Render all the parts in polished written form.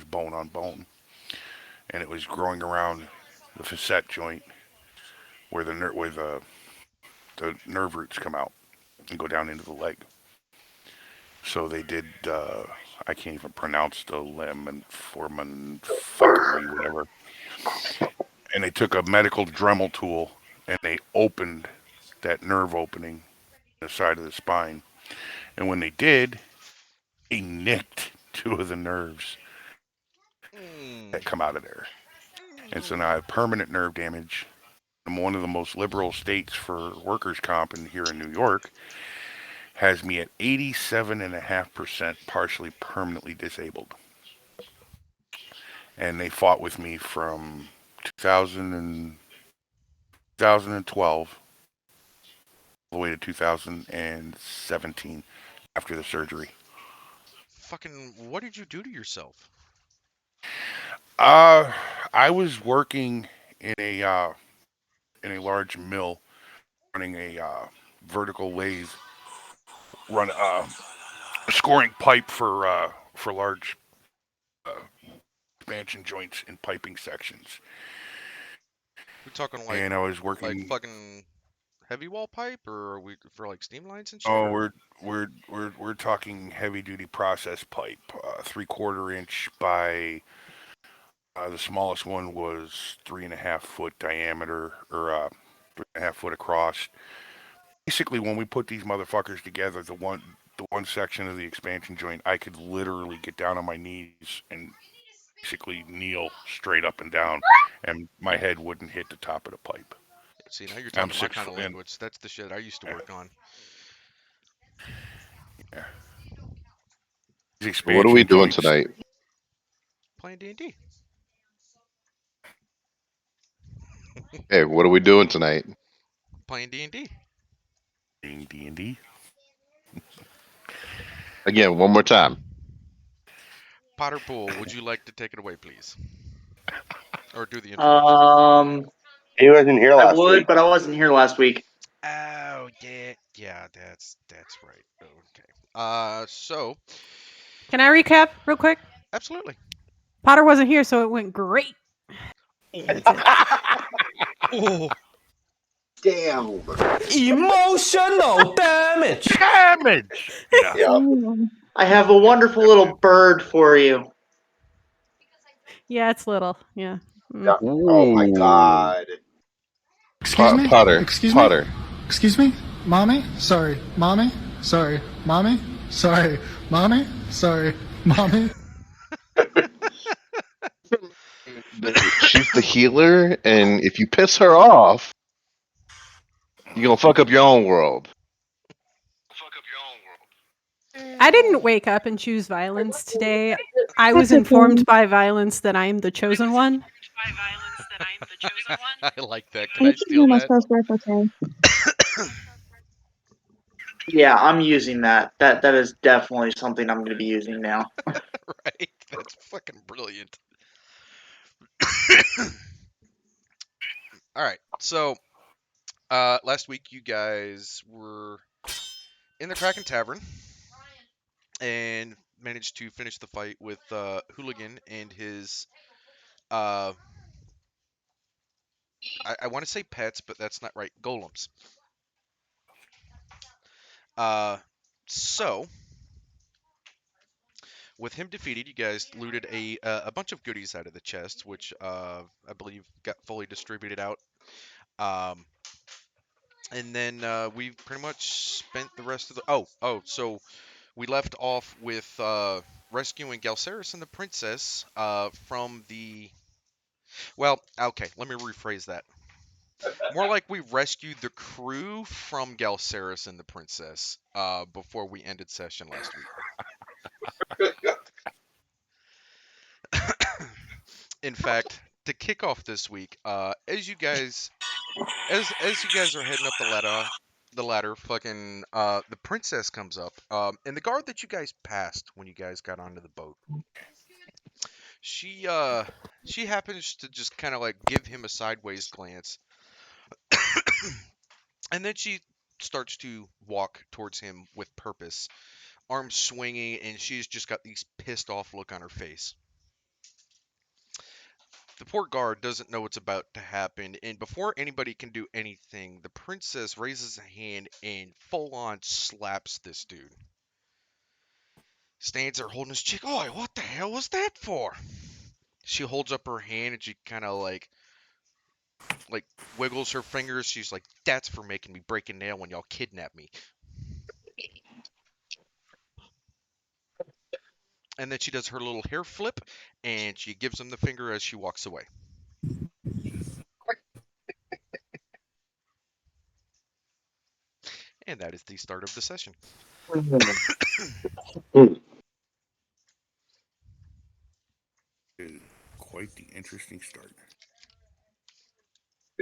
was bone on bone, and it was growing around the facet joint where the nerve roots come out and go down into the leg. So they did. I can't even pronounce the lemon and foreman fuckery, whatever. And they took a medical Dremel tool and they opened that nerve opening in the side of the spine. And when they did, they nicked two of the nerves Mm. that come out of there. And so now I Mm. have permanent nerve damage. I'm one of the most liberal states for workers' comp here in New York, has me at 87.5% partially permanently disabled. And they fought with me from 2000 and 2012 all the way to 2017 after the surgery. Fucking, what did you do to yourself? Uh, I was working in a large mill running a vertical lathe, run scoring pipe for large uh, expansion joints in piping sections. We talking And I was like working. fucking heavy wall pipe, or are we for like steam lines and shit, Oh, or we're talking heavy duty process pipe, 3/4 inch by the smallest one was 3.5 foot diameter, or 3.5 foot across. Basically, when we put these motherfuckers together, the one section of the expansion joint, I could literally get down on my knees and basically kneel straight up and down, and my head wouldn't hit the top of the pipe. see, now you're I'm talking my six kind foot, of and language. That's the shit I used to yeah, work on. yeah. These What are we expansion doing joints. tonight? Playing D&D. Hey, what are we doing tonight? Playing D&D. Being D&D. Again, one more time. Potter Pool, would you like to take it away, please? Or do the intro? Um, He wasn't here I last would, week. but I wasn't here last week. Oh, yeah. Yeah, that's right. Okay. So, Can I recap real quick? absolutely. Potter wasn't here, so it went great. Oh, That's it. oh. Damn. Emotional damage. Damage. Yeah. Yeah. I have a wonderful little bird for you. Yeah, it's little. Yeah. Yeah. Mm. Oh my Ooh. God. Excuse me? Potter. Excuse me? Potter. Excuse me? Mommy? Sorry. Mommy? Sorry. Mommy? Sorry. Mommy? Sorry. Mommy? She's the healer, and if you piss her off, you're gonna fuck up your own world. I didn't wake up and choose violence today. I was That's informed okay. by violence that I'm the chosen one. I like that. Can I I can steal hear that? myself work okay. Yeah, I'm using that. That is definitely something I'm going to be using now. Right? That's fucking brilliant. All right. So, last week you guys were in the Kraken Tavern and managed to finish the fight with Hooligan and his uh I want to say pets, but that's not right. Golems. Uh so with him defeated, you guys looted a bunch of goodies out of the chest, which I believe got fully distributed out. Um and then we pretty much spent the rest of the so we left off with rescuing Galceris and the princess from the. Well, okay, let me rephrase that. More like we rescued the crew from Galceris and the princess before we ended session last week. In fact, to kick off this week, as you guys are heading up the ladder, fucking the princess comes up, and the guard that you guys passed when you guys got onto the boat. She she happens to just kind of like give him a sideways glance, and then she starts to walk towards him with purpose, arms swinging, and she's just got these pissed off look on her face. The poor guard doesn't know what's about to happen, and before anybody can do anything, the princess raises a hand and full on slaps this dude. Stands there holding his cheek. Oh, what the hell was that for? She holds up her hand and she kind of like wiggles her fingers. She's like, "That's for making me break a nail when y'all kidnap me." And then she does her little hair flip and she gives him the finger as she walks away. And that is the start of the session. Quite the interesting start.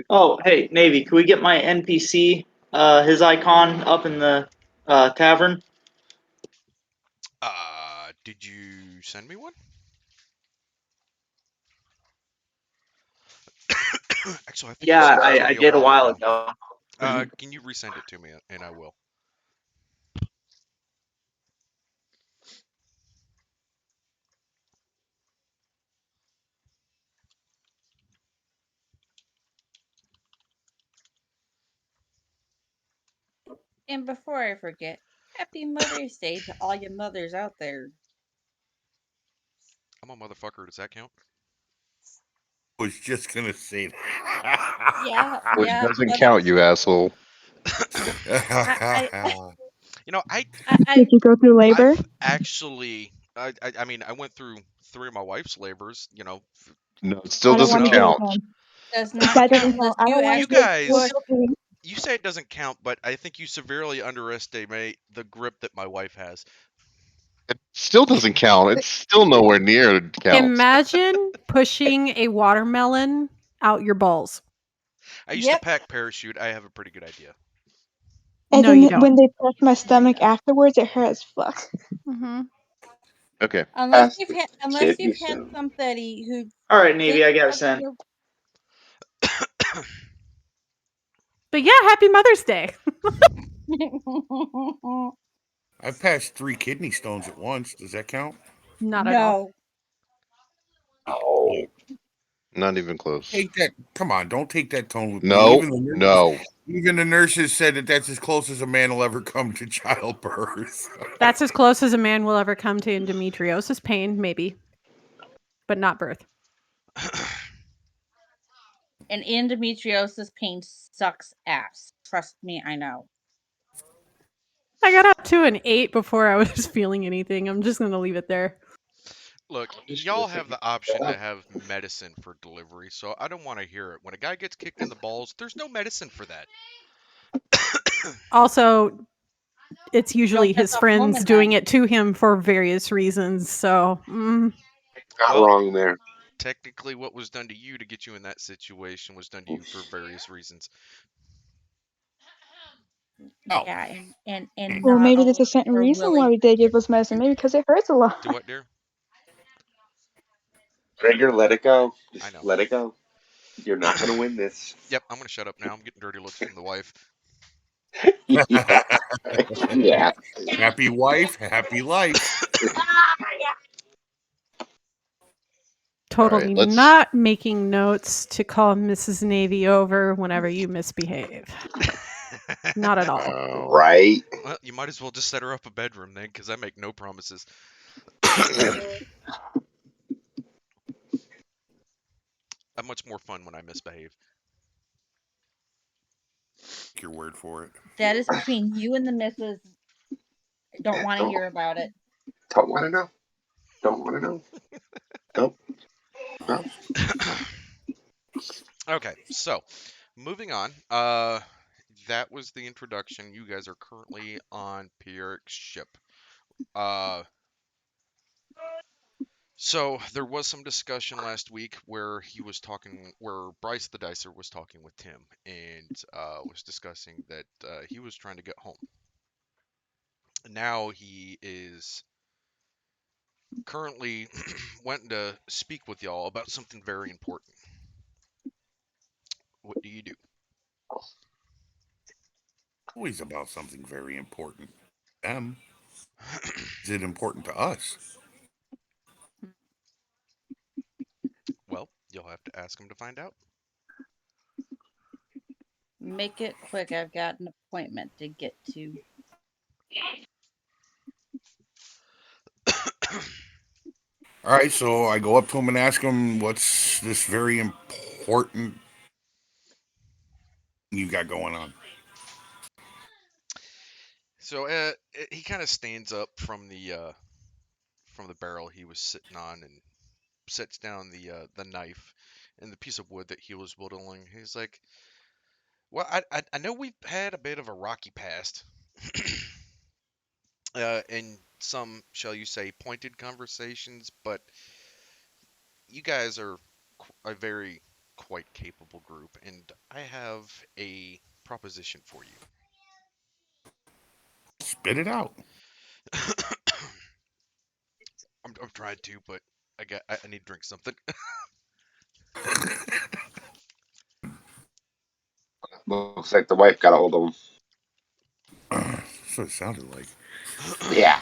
Oh, hey, Navy, can we get my NPC, his icon up in the tavern? Did you send me one? Actually, I think Yeah, you sent it to I me did a while ago. ago. Can you resend it to me, and I will. And before I forget, happy Mother's Day to all your mothers out there. I'm a motherfucker. Does that count? I was just gonna say that. Yeah, Which yeah. doesn't Mother, count, you asshole. You know, I Did you go through labor? I've actually, I mean, I went through 3 of my wife's labors. You know, No, it still I don't growing want doesn't to up. hear it count. then. does not That count doesn't unless count. I you don't want You to hear actually guys, put. it. you say it doesn't count, but I think you severely underestimate the grip that my wife has. It still doesn't count. It's still nowhere near it counts. Imagine pushing a watermelon out your balls. I used to Yep. pack parachute. I have a pretty good idea. And No, then you don't. when they touch my stomach afterwards, it hurts. Fuck. Hmm. Okay. Unless Ask you've the had, unless kidney you've had stone. somebody who All right, Navy, did I gotta touch send. your. But yeah, happy Mother's Day. I passed 3 kidney stones at once. Does that count? Not at all. No. Oh, Not even close. Take that. Come on, don't take that tone with me. No, no. Even the nurses said that that's as close as a man will ever come to childbirth. That's as close as a man will ever come to endometriosis pain, maybe, but not birth. And endometriosis pain sucks ass. Trust me, I know. I got up to an 8 before I was feeling anything. I'm just going to leave it there. Look, I'm just y'all gonna have take the a option to bath. have medicine for delivery, so I don't want to hear it. When a guy gets kicked in the balls, there's no medicine for that. Also, it's usually Don't piss his off a friends woman doing then. it to him for various reasons. So, Not Well, wrong there. technically, what was done to you to get you in that situation was done to you for various reasons. Oh, Yeah, and Well, not maybe there's a always certain for reason why willing. they give us medicine. Maybe because it hurts a lot. Do what, dear? Trigger, let it go. I Just know. let it go. You're not gonna win this. Yep, I'm gonna shut up now. I'm getting dirty looks from the wife. Yeah. Yeah. happy wife, happy life. totally let's- not making notes to call Mrs. Navy over whenever you misbehave. Not at all. Wow. Right. Well, you might as well just set her up a bedroom then, because I make no promises. I'm much more fun when I misbehave. Take your word for it. That is between you and the missus. I don't want to hear about it. Don't want to know. Don't want to know. Nope. No. Okay, so moving on. That was the introduction. You guys are currently on Pierre's ship. So there was some discussion last week where where Bryce the Dicer was talking with Tim and was discussing that he was trying to get home. Now he is currently wanting to speak with y'all about something very important. What do you do? Always about something very important. Them. Is it important to us? Well, You'll have to ask him to find out. Make it quick. I've got an appointment to get to. All right, so I go up to him and ask him, "What's this very important you got going on?" So he kind of stands up from the barrel he was sitting on and sets down the knife and the piece of wood that he was whittling. He's like, "Well, I know we've had a bit of a rocky past, and some, shall you say, pointed conversations, but you guys are a very quite capable group, and I have a proposition for you." Spit it out. I'm trying to, but I need to drink something. Looks like the wife got a hold of him. That's what it sounded like. Yeah.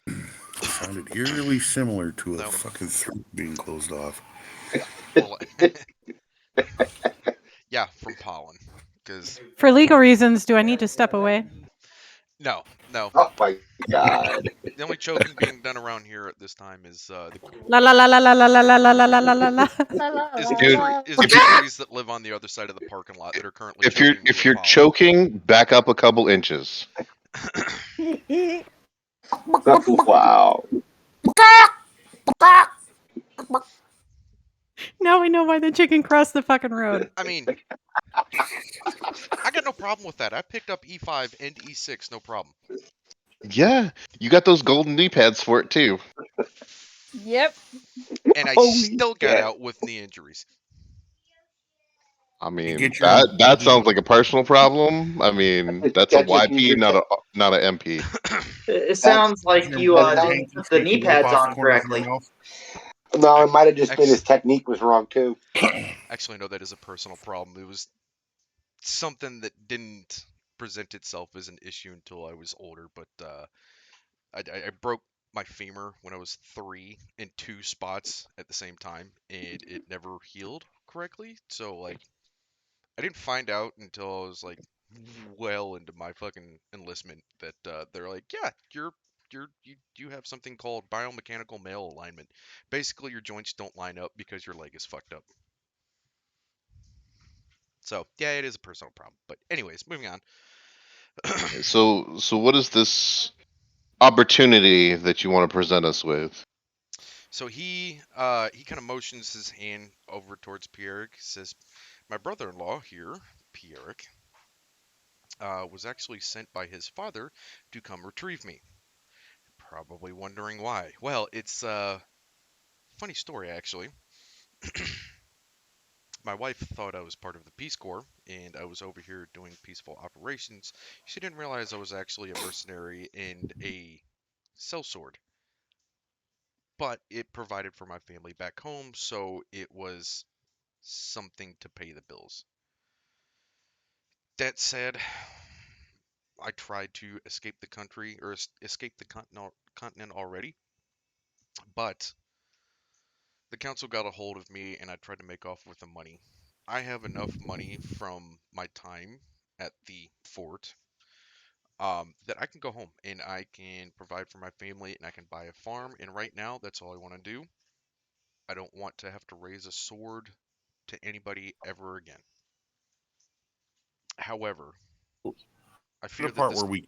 It sounded eerily similar to a No. fucking throat being closed off. Yeah, from pollen. Because For legal reasons, do I need to step away? no. Oh my god. The only choking being done around here at this time is La la la la la la la la la la la la la. the trees that live on the other side of the parking lot that are currently If choking me you're with pollen. choking, back up a couple inches. Wow. Now we know why the chicken crossed the fucking road. I mean, I got no problem with that. I picked up E5 and E6, no problem. Yeah, you got those golden knee pads for it too. Yep. And I Holy still got shit. out with knee injuries. I mean, get your- that sounds like a personal problem. I mean, that's a That just means YP, you're not a MP. It sounds like you that didn't put the knee pads on correctly. No, it might have just been his technique was wrong too. Actually, no, that is a personal problem. It was something that didn't present itself as an issue until I was older, but I broke my femur when I was 3 in 2 spots at the same time, and it never healed correctly. So like, I didn't find out until I was like well into my fucking enlistment that they're like, yeah, you have something called biomechanical male alignment. Basically, your joints don't line up because your leg is fucked up. So yeah, it is a personal problem. But anyways, moving on. So what is this opportunity that you want to present us with? So he kind of motions his hand over towards Pierrick. Says, "My brother-in-law here, Pierrick, was actually sent by his father to come retrieve me. Probably wondering why. Well, it's a funny story actually. My wife thought I was part of the Peace Corps, and I was over here doing peaceful operations. She didn't realize I was actually a mercenary and a sellsword. But it provided for my family back home, so it was something to pay the bills. That said, I tried to escape the country or escape the continent already, but the council got a hold of me and I tried to make off with the money. I have enough money from my time at the fort that I can go home and I can provide for my family and I can buy a farm. And right now, that's all I want to do. I don't want to have to raise a sword to anybody ever again. However, I fear The that part this where we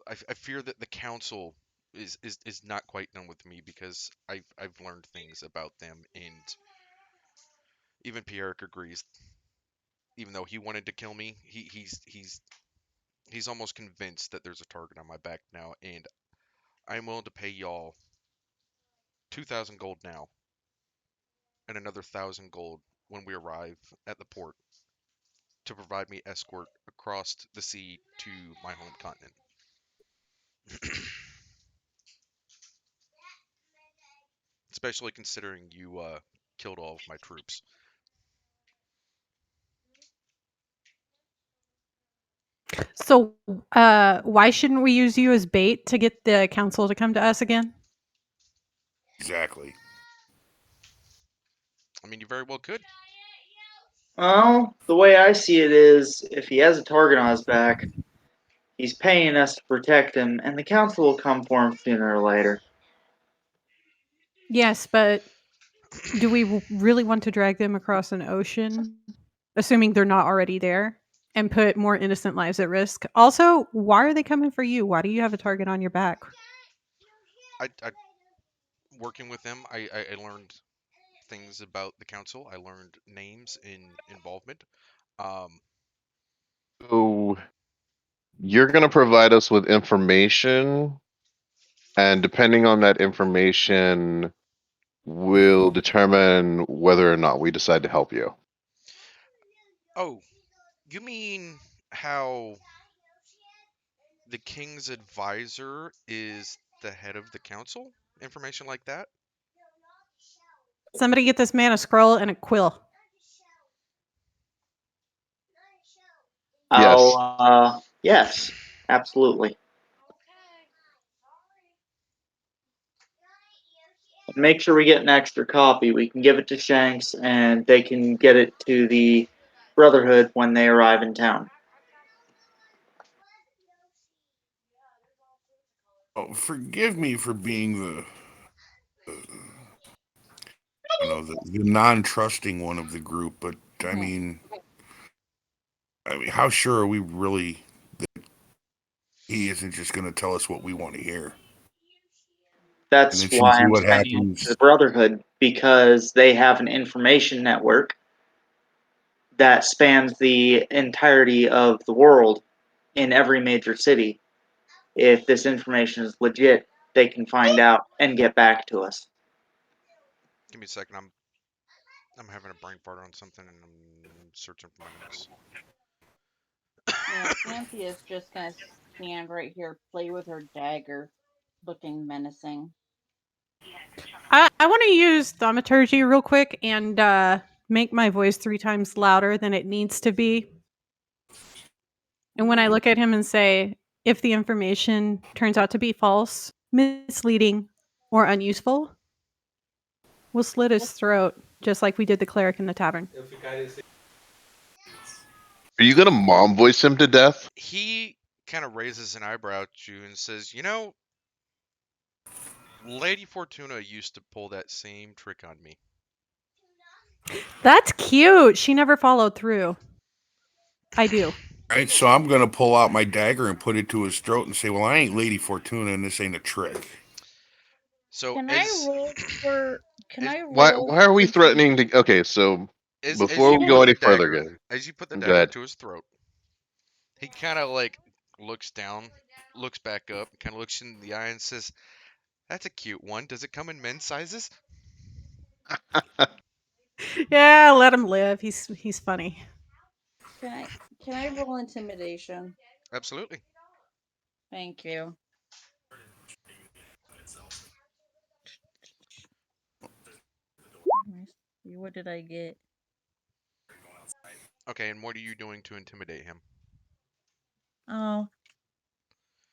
I fear that the council is not quite done with me because I've learned things about them, and even Pierrick agrees. Even though he wanted to kill me, he's almost convinced that there's a target on my back now, and I'm willing to pay y'all 2,000 gold now and another 1,000 gold when we arrive at the port to provide me escort across the sea to my home continent. Especially considering you killed all of my troops. So, why shouldn't we use you as bait to get the council to come to us again? Exactly. I mean, you very well could. Well, the way I see it is, if he has a target on his back, he's paying us to protect him, and the council will come for him sooner or later. Yes, but do we really want to drag them across an ocean, assuming they're not already there, and put more innocent lives at risk? Also, why are they coming for you? Why do you have a target on your back? I working with them, I learned things about the council. I learned names and involvement. Um, So you're going to provide us with information, and depending on that information, we'll determine whether or not we decide to help you. oh, you mean how the king's advisor is the head of the council? Information like that? Somebody get this man a scroll and a quill. Yes. Yes, absolutely. Make sure we get an extra copy. We can give it to Shanks, and they can get it to the Brotherhood when they arrive in town. Oh, forgive me for being the non-trusting one of the group, but I mean, how sure are we really that he isn't just going to tell us what we want to hear, and That's then why see I'm what sending it to the happens? Brotherhood, because they have an information network that spans the entirety of the world in every major city. If this information is legit, they can find out and get back to us. Give me a second. I'm having a brain fart on something and I'm searching for my notes. Yeah, Fancy is just gonna stand right here, play with her dagger, looking menacing. I want to use thaumaturgy real quick and make my voice 3 times louder than it needs to be. And when I look at him and say, if the information turns out to be false, misleading, or unuseful, we'll slit his throat, just like we did the cleric in the tavern. Are you going to mom voice him to death? He kind of raises an eyebrow at you and says, "You know, Lady Fortuna used to pull that same trick on me." That's cute. She never followed through. I do. All right, so I'm going to pull out my dagger and put it to his throat and say, "Well, I ain't Lady Fortuna, and this ain't a trick." So Can I roll for? Can as I Why roll are we for threatening to? Okay, so as before you we put go any the further, dagger go ahead. to his throat, he kind of like looks down, looks back up, kind of looks in the eye and says, "That's a cute one. Does it come in men's sizes?" Yeah, let him live. He's funny. Can I roll intimidation? Absolutely. Thank you. What did I get? Okay, and what are you doing to intimidate him? Oh,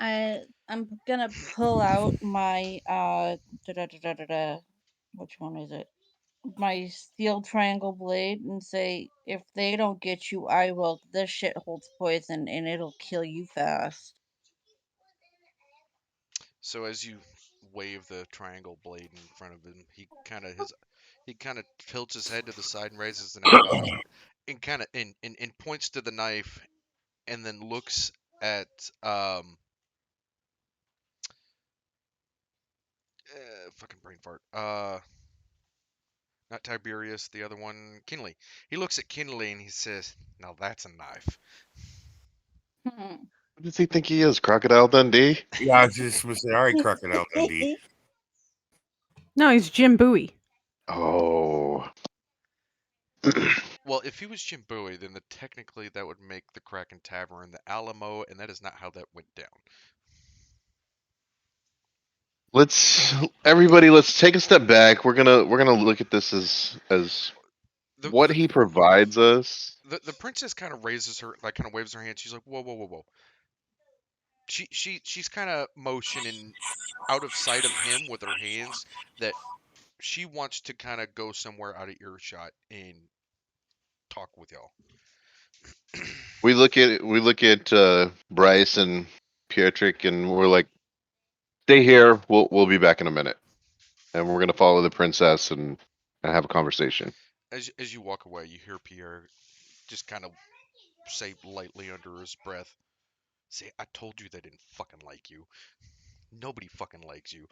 I'm gonna pull out my which one is it? My steel triangle blade and say, if they don't get you, I will. This shit holds poison and it'll kill you fast. So as you wave the triangle blade in front of him, he kind of tilts his head to the side and raises an eyebrow and kind of and points to the knife and then looks at fucking brain fart. Not Tiberius, the other one, Kinley. He looks at Kinley and he says, "Now that's a knife." What does he think he is? Crocodile Dundee? Yeah, I was just going to say, all right, Crocodile Dundee. No, he's Jim Bowie. Oh. Well, if he was Jim Bowie, then technically that would make the Kraken Tavern the Alamo, and that is not how that went down. Let's take a step back. We're gonna look at this as The what the he provides us. the princess kind of raises her, like, kind of waves her hand. She's like, "Whoa, whoa, whoa, whoa!" She's kind of motioning out of sight of him with her hands that she wants to kind of go somewhere out of earshot and talk with y'all. We look at Bryce and Pietrick, and we're like, "Stay here. We'll be back in a minute." And we're gonna follow the princess and have a conversation. As you walk away, you hear Pierre just kind of say lightly under his breath, "Say, I told you they didn't fucking like you. Nobody fucking likes you."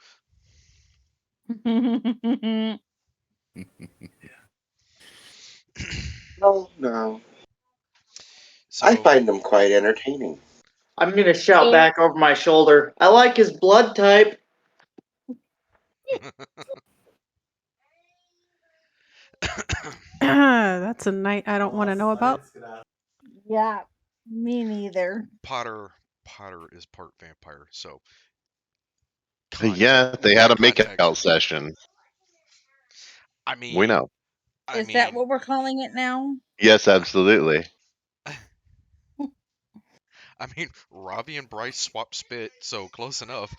No. So I find them quite entertaining. I'm gonna shout back over my shoulder. I like his blood type. That's a night I don't want to know about. Yeah, me neither. Potter is part vampire, so Yeah, they with had that a context, makeout session. I We mean, know. Is that what we're calling it now? Yes, absolutely. I mean, Robbie and Bryce swap spit, so close enough.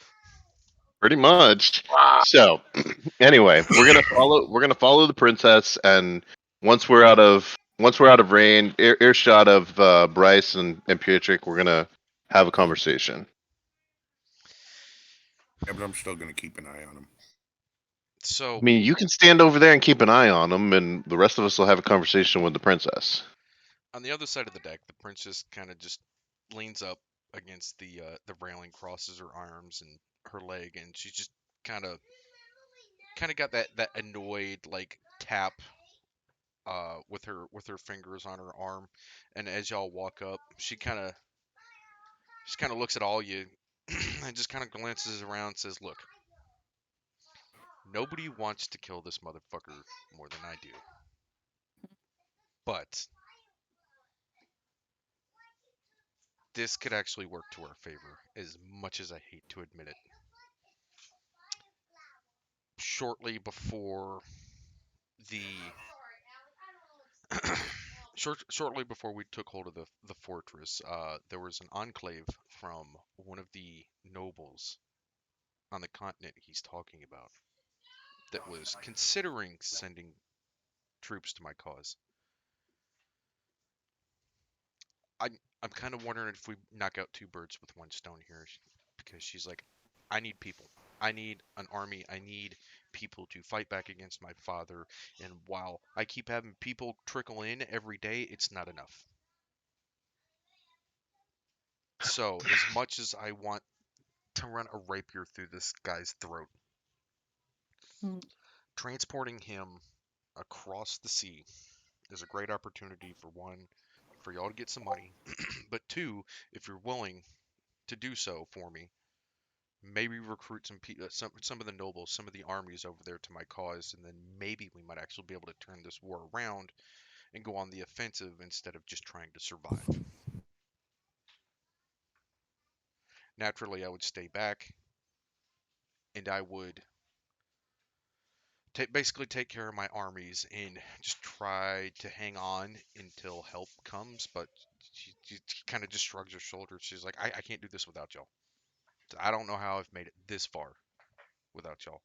Pretty much. So, anyway, we're gonna follow the princess, and once we're out of earshot of Bryce and Pietrick, we're gonna have a conversation. Yeah, but I'm still going to keep an eye on him. So I mean, you can stand over there and keep an eye on them, and the rest of us will have a conversation with the princess. on the other side of the deck, the princess kind of just leans up against the railing, crosses her arms and her leg, and she's just kind of got that annoyed like tap with her fingers on her arm, and as y'all walk up, she kind of looks at all you and just kind of glances around and says, "Look, nobody wants to kill this motherfucker more than I do, but this could actually work to our favor, as much as I hate to admit it." Shortly before the shortly before we took hold of the fortress, there was an enclave from one of the nobles on the continent he's talking about that was considering sending troops to my cause. I'm kind of wondering if we knock out two birds with one stone here, because she's like, I need people. I need an army. I need people to fight back against my father. And while I keep having people trickle in every day, it's not enough. So, as much as I want to run a rapier through this guy's throat, transporting him across the sea is a great opportunity for one, for y'all to get some money, but two, if you're willing to do so for me, maybe recruit some of the nobles, some of the armies over there to my cause, and then maybe we might actually be able to turn this war around and go on the offensive instead of just trying to survive. Naturally, I would stay back and I would basically take care of my armies and just try to hang on until help comes. But she kind of just shrugs her shoulders. She's like, I can't do this without y'all. I don't know how I've made it this far without y'all.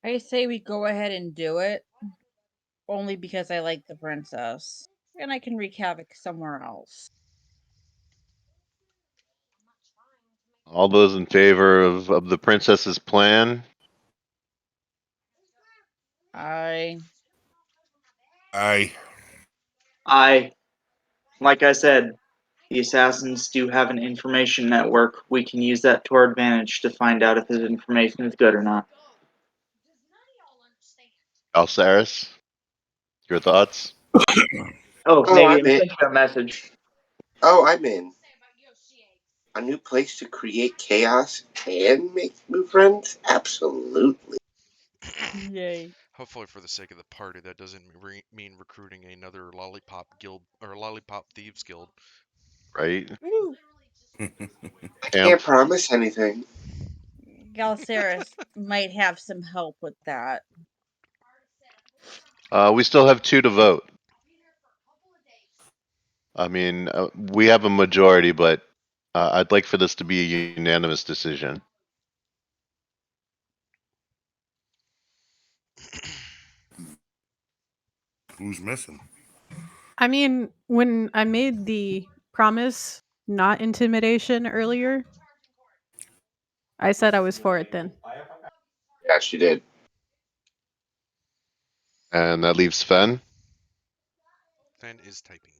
I say we go ahead and do it, only because I like the princess, and I can wreak havoc somewhere else. All those in favor of the princess's plan? I Like I said, the assassins do have an information network. We can use that to our advantage to find out if his information is good or not. Alceris, your thoughts? Oh, Oh, maybe I'm I'm in. sending a message. Oh, I'm in. A new place to create chaos and make new friends? Absolutely. Yay. Hopefully, for the sake of the party, that doesn't mean recruiting another lollipop guild or lollipop thieves guild. Right? I Camp. can't promise anything. Galceris might have some help with that. We still have 2 to vote. I mean, we have a majority, but I'd like for this to be a unanimous decision. Who's missing? I mean, when I made the promise, not intimidation earlier, I said I was for it then. Yeah, she did. And that leaves Fen. Fan is typing.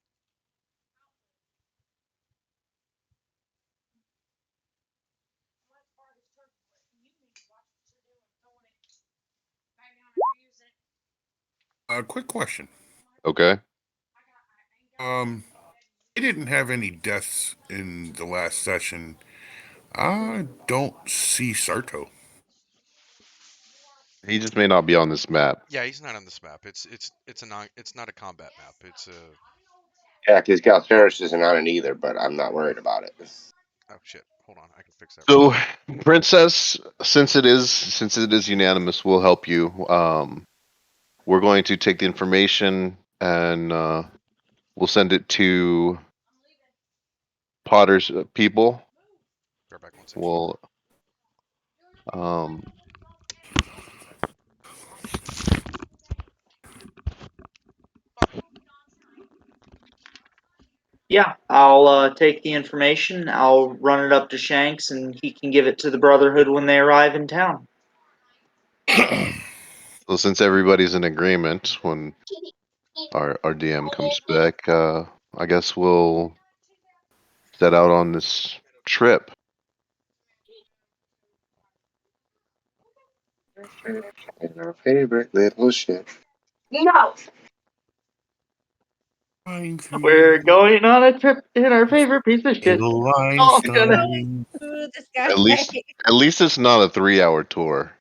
Quick question. Okay. They didn't have any deaths in the last session. I don't see Sarto. He just may not be on this map. Yeah, he's not on this map. It's not a combat map. It's a Yeah, because Galceris isn't on it either, but I'm not worried about it. oh shit. Hold on, I can fix that. So, Princess, since it is unanimous, we'll help you. We're going to take the information and we'll send it to Potter's people. Bear back 1 second. We'll um, Yeah, I'll take the information. I'll run it up to Shanks, and he can give it to the Brotherhood when they arrive in town. so since everybody's in agreement, when our DM comes back, I guess we'll set out on this trip. And our favorite little ship. No! We're going on a trip in our favorite piece of shit. Little Oh, goodness. Einstein. Ooh, this guy. At least it's not a 3-hour tour.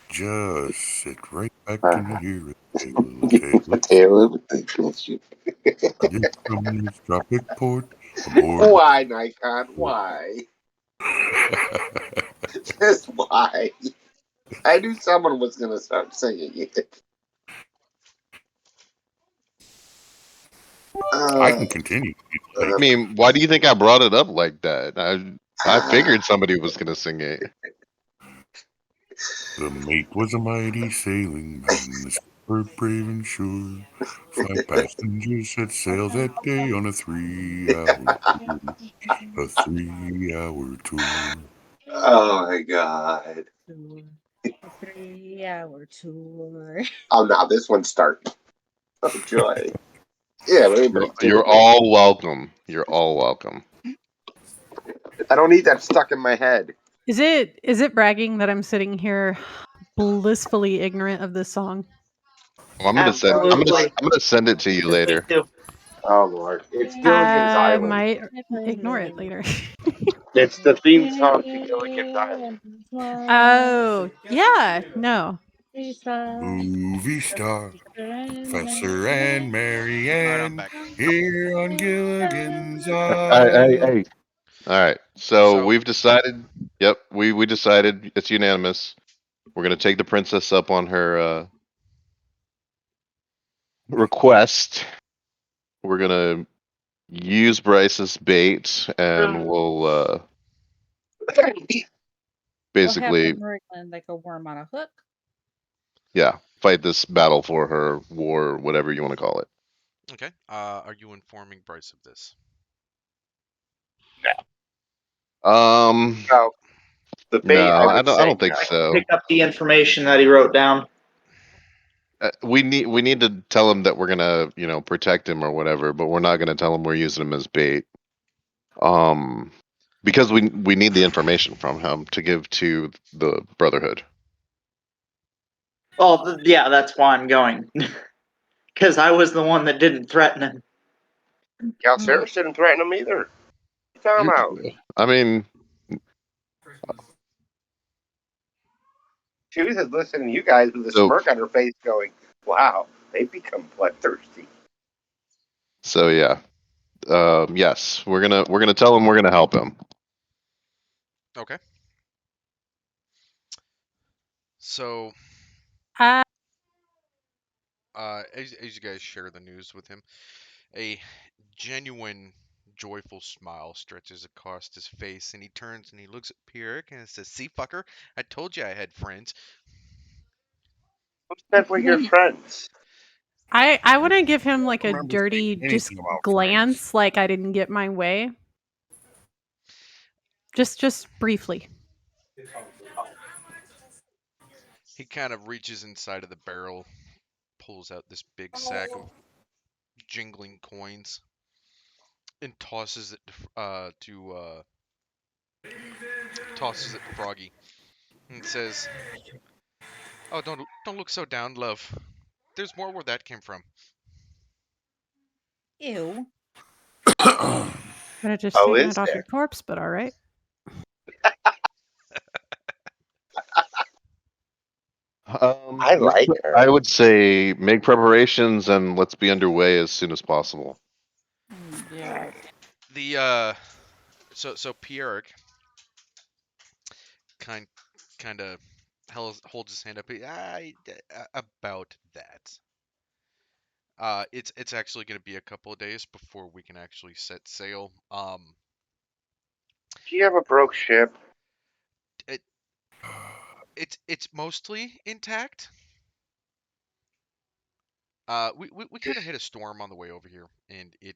Just sit right back and hear a The tail of the ship. from this tropic port aboard. Why, Nikon? Why? Just why? I knew someone was going to start singing it. I can continue. I mean, why do you think I brought it up like that? I figured somebody was gonna sing it. The mate was a mighty sailing man, the skipper brave and sure. 5 passengers set sail that day on a 3-hour tour. A 3-hour tour. Oh my god. A 3-hour tour. Oh, now this one's starting. Oh, joy. Yeah, let me bring You're all welcome. You're all welcome. I don't need that stuck in my head. Is it bragging that I'm sitting here blissfully ignorant of this song? Well, I'm gonna Absolutely. send it to you Me later. too. Oh, Lord. It's Gilligan's I Island. might ignore it later. It's the theme song to Gilligan's Island. Oh, yeah, no. Movie star, Professor and Mary Alright, I'm Ann, back. here on Gilligan's Hey, Island. hey. All right. So we've decided. Yep, we decided it's unanimous. We're gonna take the princess up on her request. We're gonna use Bryce's bait, and we'll We'll have basically, him wriggling like a worm on a hook. yeah, fight this battle for her, war, whatever you want to call it. Okay. Are you informing Bryce of this? No. The bait, No, I I would don't. I say don't think no. so. Pick up the information that he wrote down. We need to tell him that we're gonna, protect him or whatever, but we're not gonna tell him we're using him as bait. Because we need the information from him to give to the Brotherhood. Oh, yeah, that's why I'm going. Because I was the one that didn't threaten him. Galceris didn't threaten him either. What are you talking about? I mean, She was just listening to you guys with a smirk on her face going, wow, they've become bloodthirsty. so yeah. Yes, we're gonna tell him we're gonna help him. Okay. So as you guys share the news with him, a genuine, joyful smile stretches across his face, and he turns and he looks at Pierre and says, "See, fucker, I told you I had friends." Who said we're your friends? I want to give him like a remember dirty saying just anything about glance, like I didn't get my way. Just briefly. He kind of reaches inside of the barrel, pulls out this big sack of jingling coins, and tosses it to Froggy, and says, "Oh, don't look so down, love. There's more where that came from." Ew. Could have just Oh, taken is it off there? your corpse, but all right. I like her. I would say make preparations and let's be underway as soon as possible. Yeah. The so Pierre kind of holds his hand up. About that. It's actually going to be a couple of days before we can actually set sail. Do you have a broke ship? It's mostly intact. We kind of hit a storm on the way over here, and it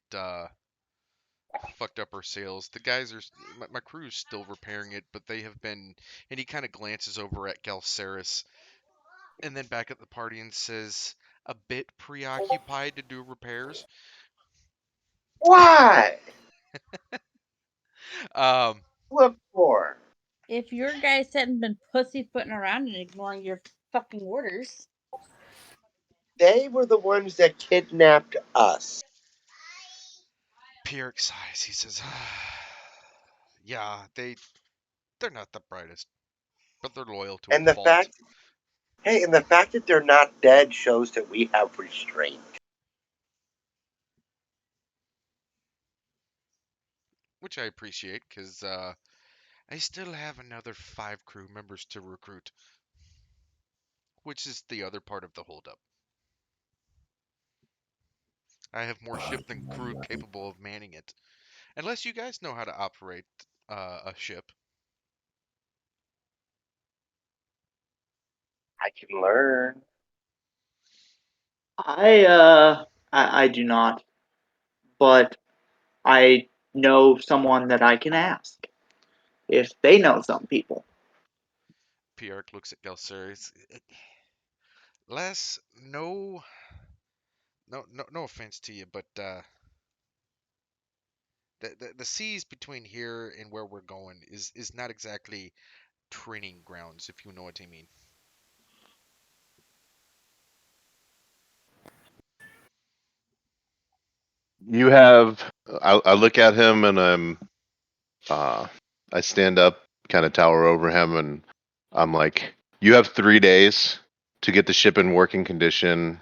fucked up our sails. The guys are my crew's still repairing it, but they have been. And he kind of glances over at Galceris, and then back at the party and says, "A bit preoccupied to do repairs." Why? Um, What for? If your guys hadn't been pussyfooting around and ignoring your fucking orders. They were the ones that kidnapped us. Pierre sighs. He says, "Yeah, they're not the brightest, but they're loyal to And a the fault." fact, hey, and the fact that they're not dead shows that we have restraint. Which I appreciate, because I still have another 5 crew members to recruit, which is the other part of the holdup. I have more ship than crew capable of manning it. Unless you guys know how to operate a ship. I can learn. I do not, but I know someone that I can ask if they know some people. Pierre looks at Galceris. Les, no offense to you, but the seas between here and where we're going is not exactly training grounds, if you know what I mean. You have. I look at him and I stand up, kind of tower over him, and I'm like, "You have 3 days to get the ship in working condition,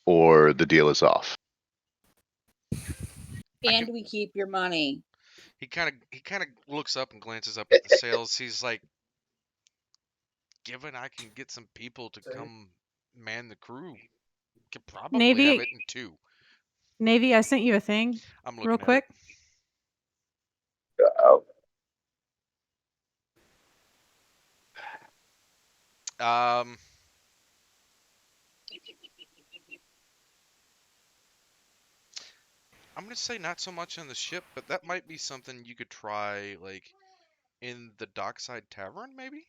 or the deal is off." And we keep your money. He kind of looks up and glances up at the sails. He's like, "Given I can get some people to come man the crew, could probably have it in 2." Navy, I sent you a thing I'm real looking at quick. Oh, it. I'm gonna say not so much on the ship, but that might be something you could try, like in the dockside tavern, maybe.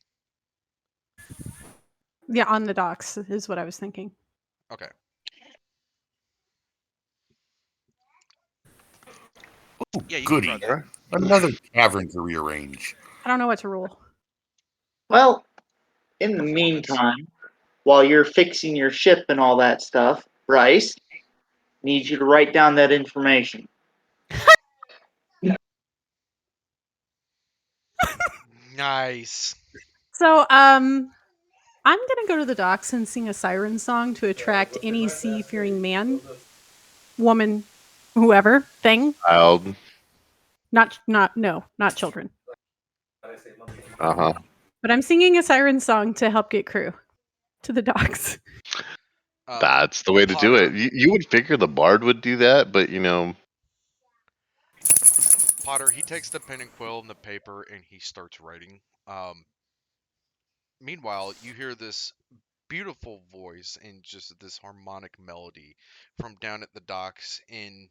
Yeah, on the docks is what I was thinking. Okay. Ooh, Yeah, you can try goody. that. Another tavern to rearrange. I don't know what to rule. Well, in the meantime, while you're fixing your ship and all that stuff, Bryce, need you to write down that information. Nice. So, I'm gonna go to the docks and sing a siren song to attract any sea-fearing man, woman, whoever, thing. Child. Not children. Uh-huh. But I'm singing a siren song to help get crew to the docks. That's the way to do it. Potter- You would figure the bard would do that, but Potter, he takes the pen and quill and the paper and he starts writing. Meanwhile, you hear this beautiful voice and just this harmonic melody from down at the docks. And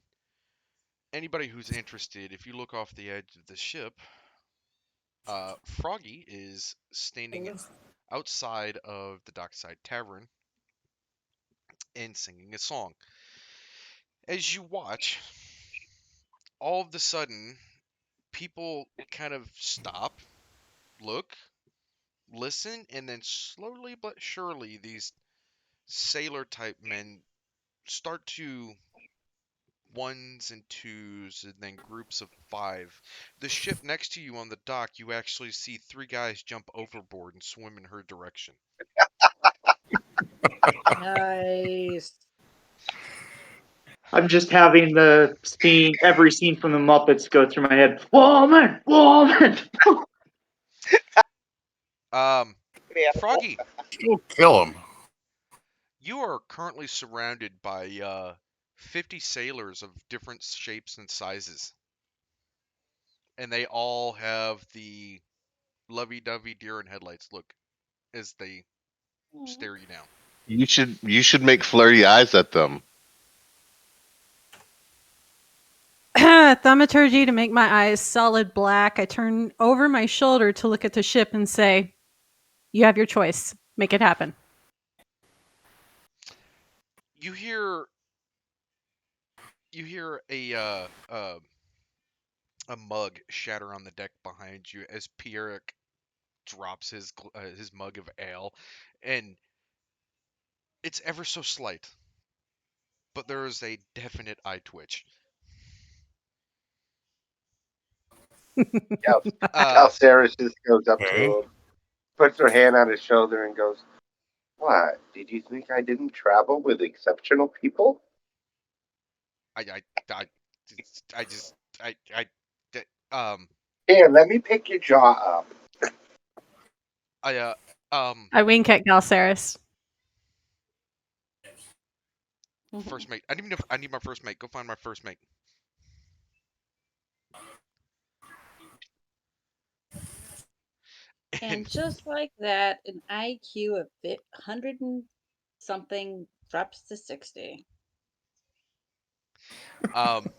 anybody who's interested, if you look off the edge of the ship, Froggy is standing outside of the dockside tavern and singing a song. As you watch, all of a sudden, people kind of stop, look, listen, and then slowly but surely, these sailor type men start to ones and twos and then groups of 5. The ship next to you on the dock, you actually see 3 guys jump overboard and swim in her direction. Nice. I'm just having every scene from the Muppets go through my head. Woman, woman. Froggy, Kill him. you are currently surrounded by 50 sailors of different shapes and sizes. And they all have the lovey-dovey deer in headlights look as they stare you down. you should make flirty eyes at them. Thaumaturgy to make my eyes solid black. I turn over my shoulder to look at the ship and say, "You have your choice. Make it happen." You hear a mug shatter on the deck behind you as Pierrick drops his mug of ale, and it's ever so slight, but there is a definite eye twitch. Calceris just goes up Okay. to him, puts her hand on his shoulder, and goes, "What? Did you think I didn't travel with exceptional people?" Here, let me pick your jaw up. I wink at Galceris. First mate. I need my first mate. Go find my first mate. And just like that, an IQ of 100 and something drops to 60. Um,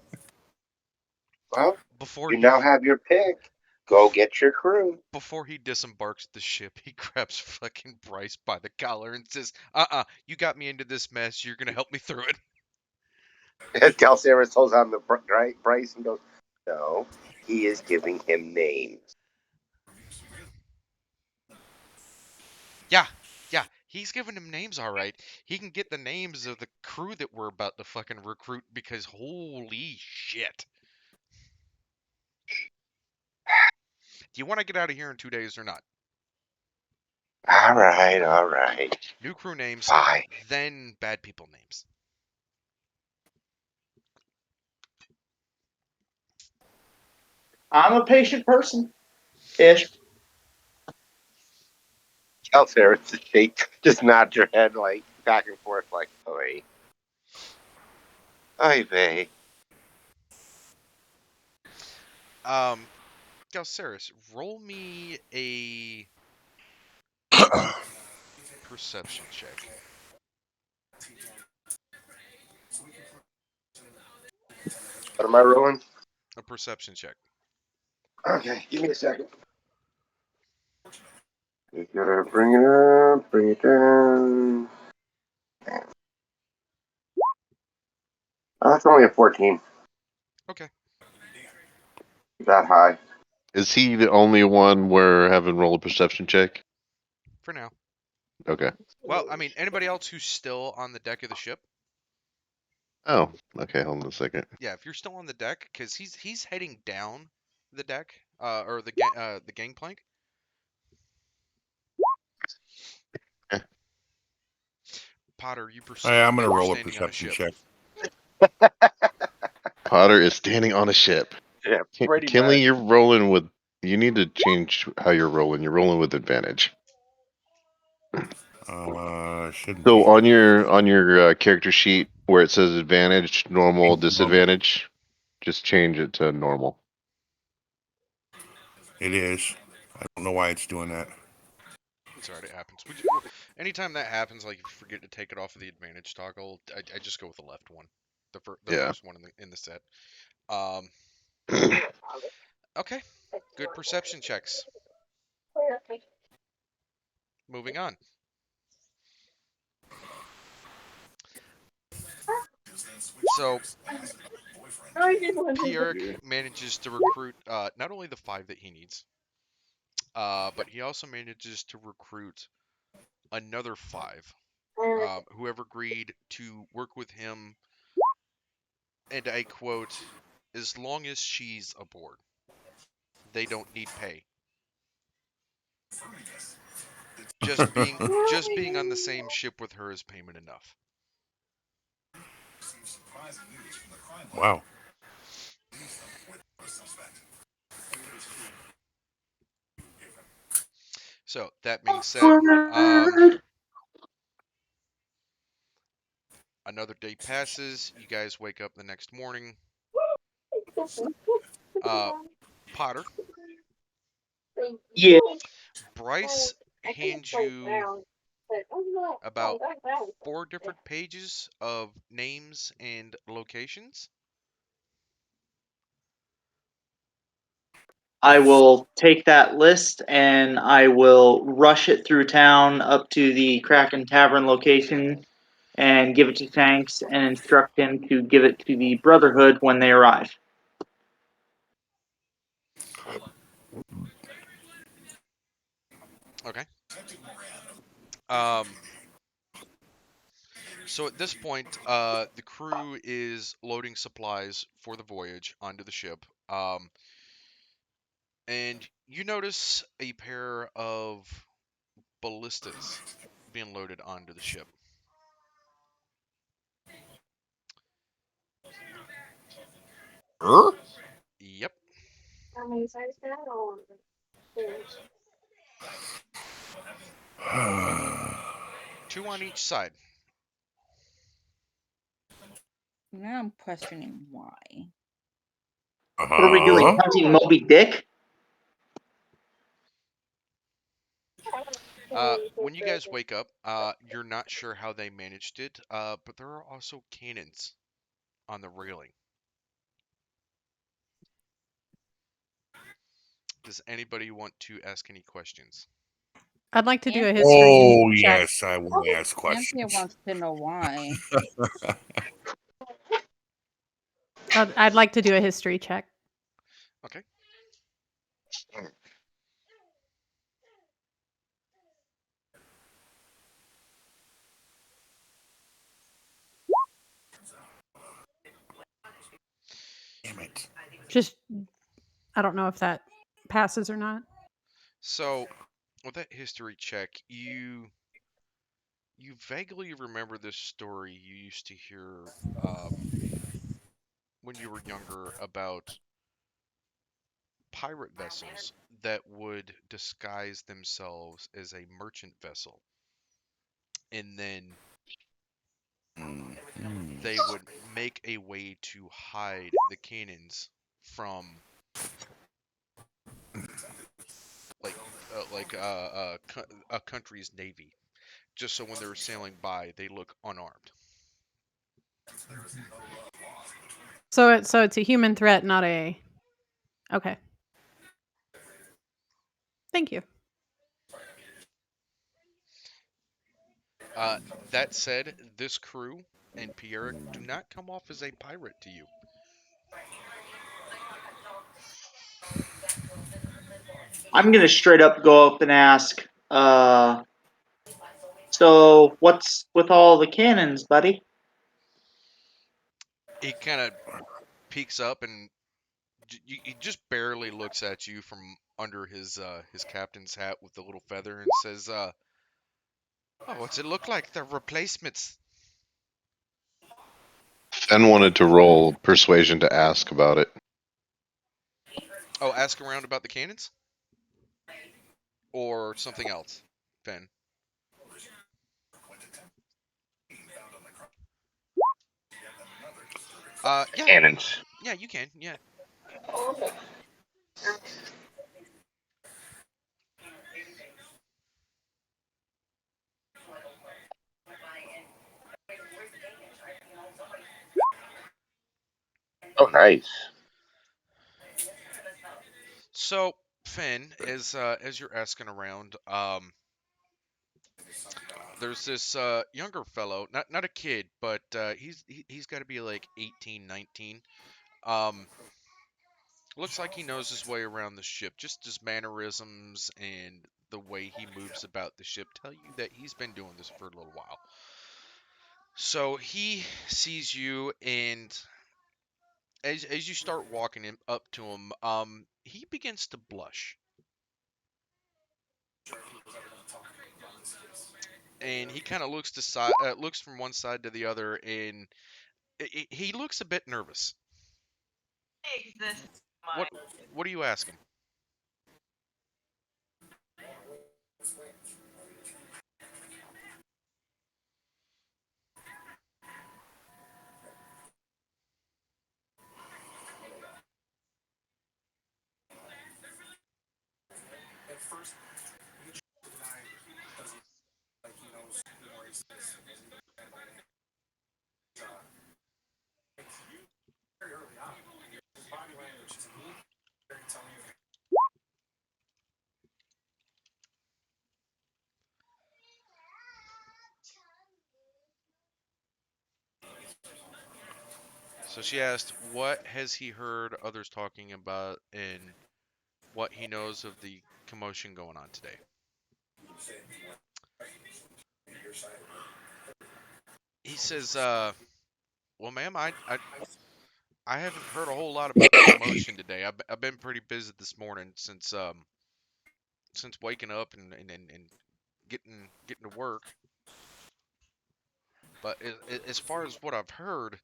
Well, before you now have your pick. Go get your crew. Before he disembarks the ship, he grabs fucking Bryce by the collar and says, you got me into this mess. You're gonna help me through it. Calceris holds on the Bryce and goes, "No, he is giving him names." Yeah, he's giving him names, all right. He can get the names of the crew that we're about to fucking recruit because holy shit. Do you want to get out of here in 2 days or not? All right. New crew names, Bye. then bad people names. I'm a patient person. Ish. Calceris just nods your head like back and forth like, "Oi. Oy vey." Galceris, roll me a perception check. What am I rolling? A perception check. Okay, give me a second. We gotta bring it up, bring it down. Oh, that's only a 14. Okay. That high. Is he the only one we're having roll a perception check? For now. Okay. Well, I mean, anybody else who's still on the deck of the ship? Oh, okay. Hold on a second. Yeah, if you're still on the deck, because he's heading down the deck, or the gangplank. Potter, you perceive. I'm gonna you're roll a standing on perception ship. check. Potter is standing on a ship. Yeah, pretty Kinley, much. you're rolling with. You need to change how you're rolling. You're rolling with advantage. Shouldn't So be. on your character sheet where it says advantage, normal, disadvantage, just change it to normal. It is. I don't know why it's doing that. It's alright, it happens. Anytime that happens, like if you forget to take it off of the advantage toggle, I just go with the left one, the Yeah. first one in the set. Okay, good perception checks. Moving on. So Pierre manages to recruit not only the 5 that he needs, but he also manages to recruit another 5 who have agreed to work with him, and I quote, as long as she's aboard. They don't need pay. Just being on the same ship with her is payment enough. Wow. So that being said, another day passes. You guys wake up the next morning. Potter, Yeah. Bryce hands you about 4 different pages of names and locations. I will take that list and I will rush it through town up to the Kraken Tavern location and give it to Shanks and instruct him to give it to the Brotherhood when they arrive. Okay. So at this point, the crew is loading supplies for the voyage onto the ship. And you notice a pair of ballistas being loaded onto the ship. Yep. 2 on each side. Now I'm questioning why. What are we doing? Hunting Moby Dick? When you guys wake up, you're not sure how they managed it, but there are also cannons on the railing. Does anybody want to ask any questions? I'd like to do a Anthea, history Oh, check. yes, I will ask Anthea questions. wants to know why. I'd like to do a history check. Okay. Damn it. Just, I don't know if that passes or not. So, with that history check, you vaguely remember this story you used to hear when you were younger about pirate vessels that would disguise themselves as a merchant vessel, and then they would make a way to hide the cannons from a country's navy, just so when they're sailing by, they look unarmed. So it's a human threat, not a. Okay. Thank you. That said, this crew and Pierre do not come off as a pirate to you. I'm gonna straight up go up and ask, so what's with all the cannons, buddy? He kind of peeks up and he just barely looks at you from under his captain's hat with the little feather and says, "Oh, what's it look like? They're replacements." Fen wanted to roll persuasion to ask about it. Oh, ask around about the cannons, or something else, Ben. Yeah, Cannons. yeah, you can. Yeah. Oh, nice. So, Finn, as you're asking around, there's this younger fellow, not a kid, but he's got to be like 18, 19. Um, looks like he knows his way around the ship. Just his mannerisms and the way he moves about the ship tell you that he's been doing this for a little while. So he sees you, and as you start walking him up to him, he begins to blush, and he kind of looks from one side to the other, and he looks a bit nervous. What what do you ask him? So she asked, what has he heard others talking about, and what he knows of the commotion going on today. He says, well, ma'am, I haven't heard a whole lot about the commotion today. I've been pretty busy this morning since waking up and getting to work. But as far as what I've heard,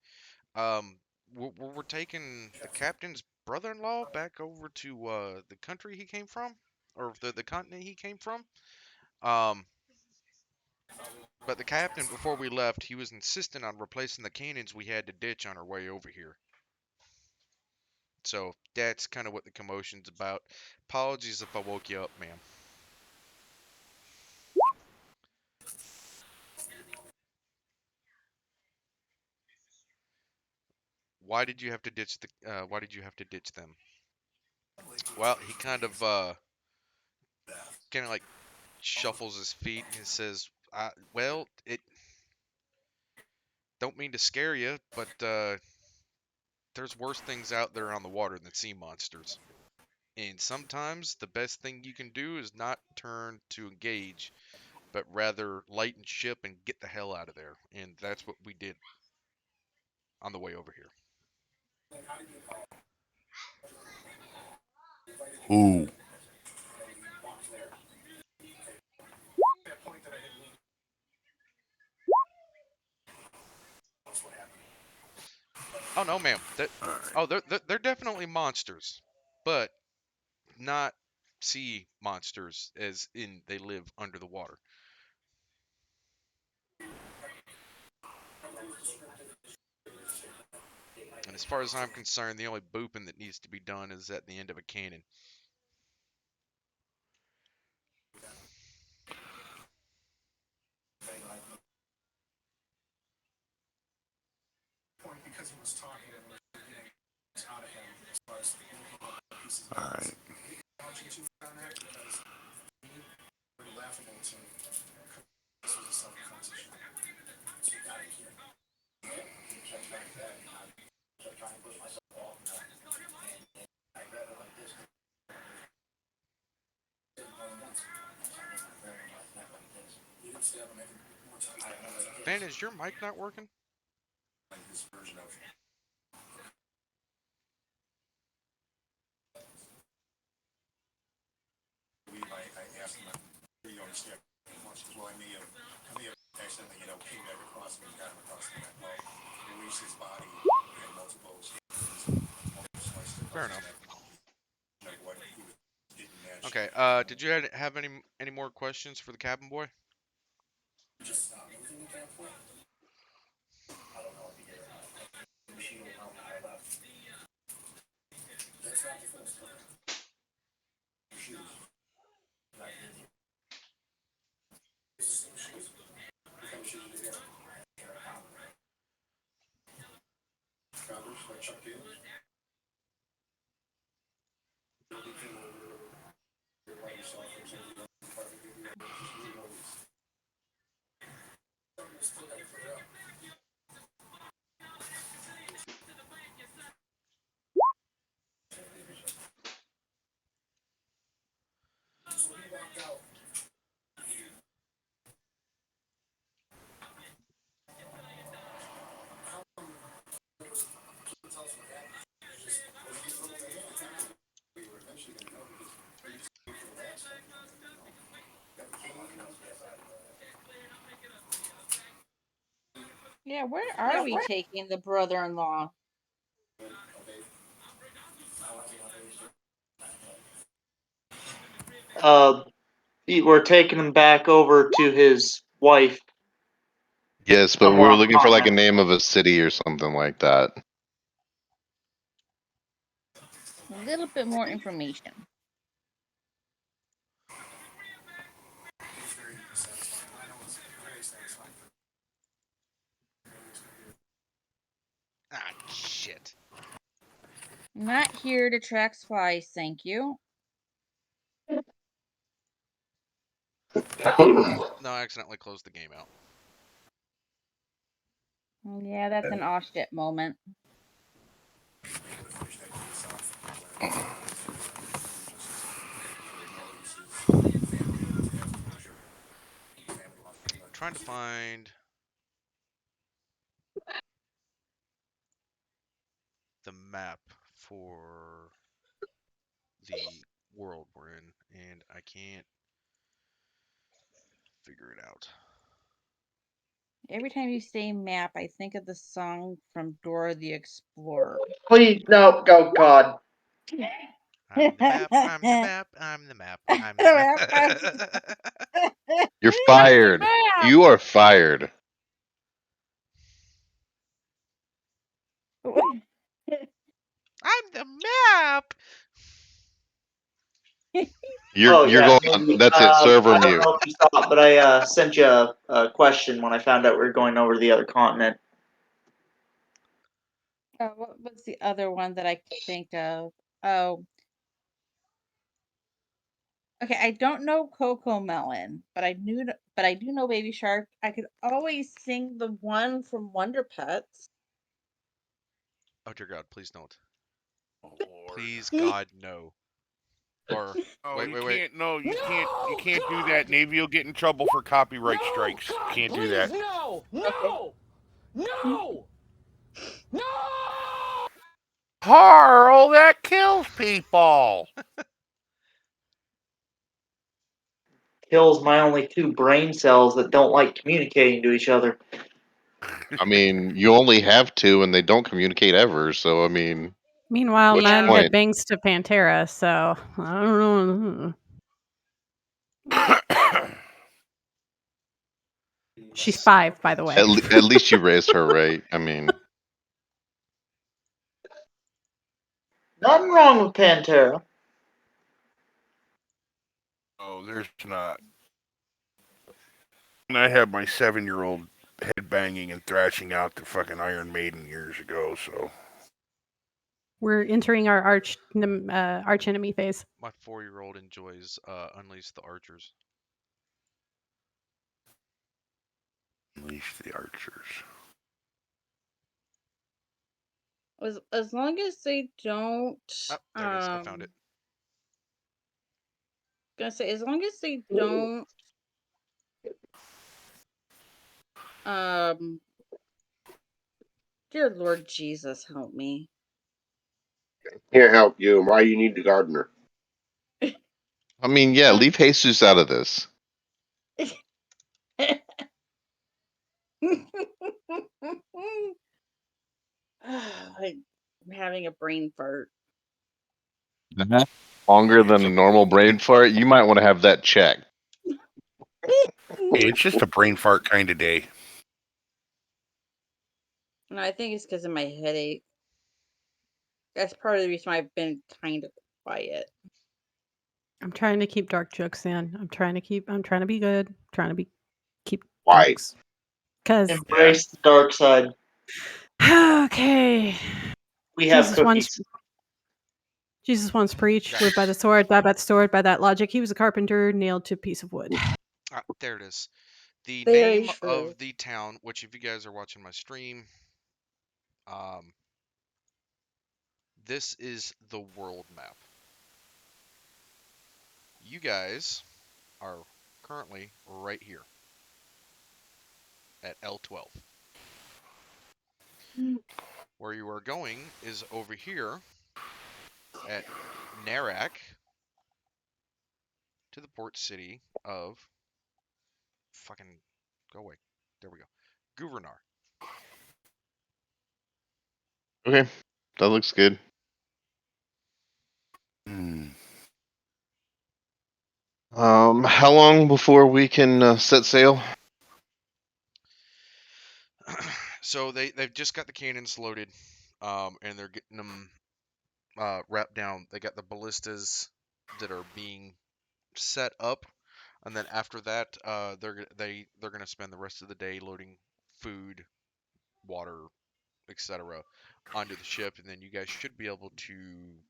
we're taking the captain's brother-in-law back over to the country he came from, or the continent he came from. But the captain, before we left, he was insistent on replacing the cannons we had to ditch on our way over here. So that's kind of what the commotion's about. Apologies if I woke you up, ma'am. Why did you have to ditch why did you have to ditch them? Well, he kind of like shuffles his feet and says, well, it don't mean to scare you, but there's worse things out there on the water than sea monsters. And sometimes the best thing you can do is not turn to engage, but rather lighten ship and get the hell out of there. And that's what we did on the way over here. Ooh. Oh no, ma'am. They're definitely monsters, but not sea monsters, as in they live under the water. And as far as I'm concerned, the only booping that needs to be done is at the end of a cannon. All right. Van, is your mic not working? Fair enough. Okay. Did you have any more questions for the cabin boy? Yeah, where are we taking the brother-in-law? We're taking him back over to his wife. Yes, but Somewhere we're on the looking for like a continent. name of a city or something like that. A little bit more information. Ah, shit. Not here to track spies, thank you. No, I accidentally closed the game out. Yeah, that's an aw shit moment. Trying to find the map for the world we're in, and I can't figure it out. Every time you say map, I think of the song from Dora the Explorer. Please, no, go, God. I'm the map, I'm the map, I'm the map, I'm the map. You're fired. You are fired. I'm the map! You're Yeah, going on. maybe. That's it. Server I don't mute. know if you saw it, but I sent you a question when I found out we were going over to the other continent. What was the other one that I could think of? Oh, okay. I don't know Coco Melon, but I do know Baby Shark. I could always sing the one from Wonder Pets. Oh dear God, please don't. Oh, Lord. Please, God, no. Or Oh, wait. can't. No, you can't do that. Navy will get in trouble for copyright strikes. Can't do that. No! Okay. No! No! Carl, that kills people. Kills my only two brain cells that don't like communicating to each other. I mean, you only have two, and they don't communicate ever. So I mean, Meanwhile, what's none your but point? bangs to Pantera, so I don't know. She's 5, by the way. At least you raised her right. I mean, Nothing wrong with Pantera. Oh, there's not. And I had my 7-year-old head banging and thrashing out the fucking Iron Maiden years ago. So We're entering our arch enemy phase. My 4-year-old enjoys Unleash the Archers. unleash the archers. As long as they don't Oh, there it is. I found it. gonna say as long as they don't dear Lord Jesus, help me. Can't help you. Why you need the gardener? I mean, yeah, leave Jesus out of this. I'm having a brain fart. Longer than It's a a. normal brain fart. You might want to have that checked. It's just a brain fart kind of day. No, I think it's because of my headache. That's part of the reason why I've been kind of quiet. I'm trying to keep dark jokes in. I'm trying to be good. Keep Why? jokes. Cause Embrace the dark side. okay. We have Jesus cookies. once preached, Got live by the sword, die by the sword. By that logic, he was a carpenter nailed to a piece of wood. There it is. The Very name true. of the town, which if you guys are watching my stream, this is the world map. You guys are currently right here at L12. Where you are going is over here at Narak to the port city of fucking go away. There we go. Guvernar. Okay, that looks good. Hmm. How long before we can set sail? So they've just got the cannons loaded, and they're getting them wrapped down. They got the ballistas that are being set up, and then after that, they're gonna spend the rest of the day loading food, water, etc. onto the ship, and then you guys should be able to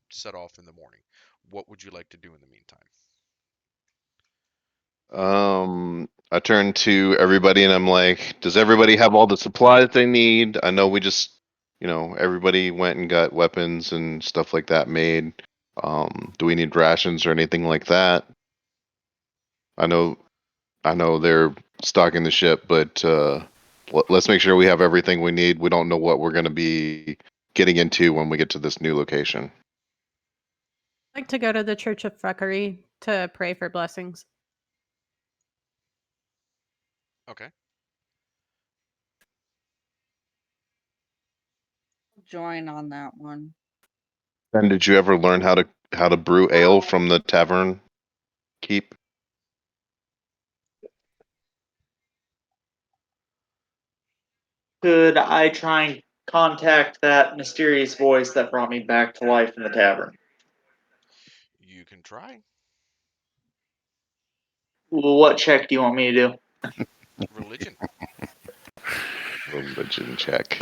set off in the morning. What would you like to do in the meantime? I turn to everybody and I'm like, does everybody have all the supplies they need? I know we just, everybody went and got weapons and stuff like that made. Do we need rations or anything like that? I know they're stocking the ship, but let's make sure we have everything we need. We don't know what we're going to be getting into when we get to this new location. I'd like to go to the Church of Fuckery to pray for blessings. Okay. Join on that one. And did you ever learn how to brew ale from the tavern keep? Could I try and contact that mysterious voice that brought me back to life in the tavern? You can try. What check do you want me to do? Religion. Religion check.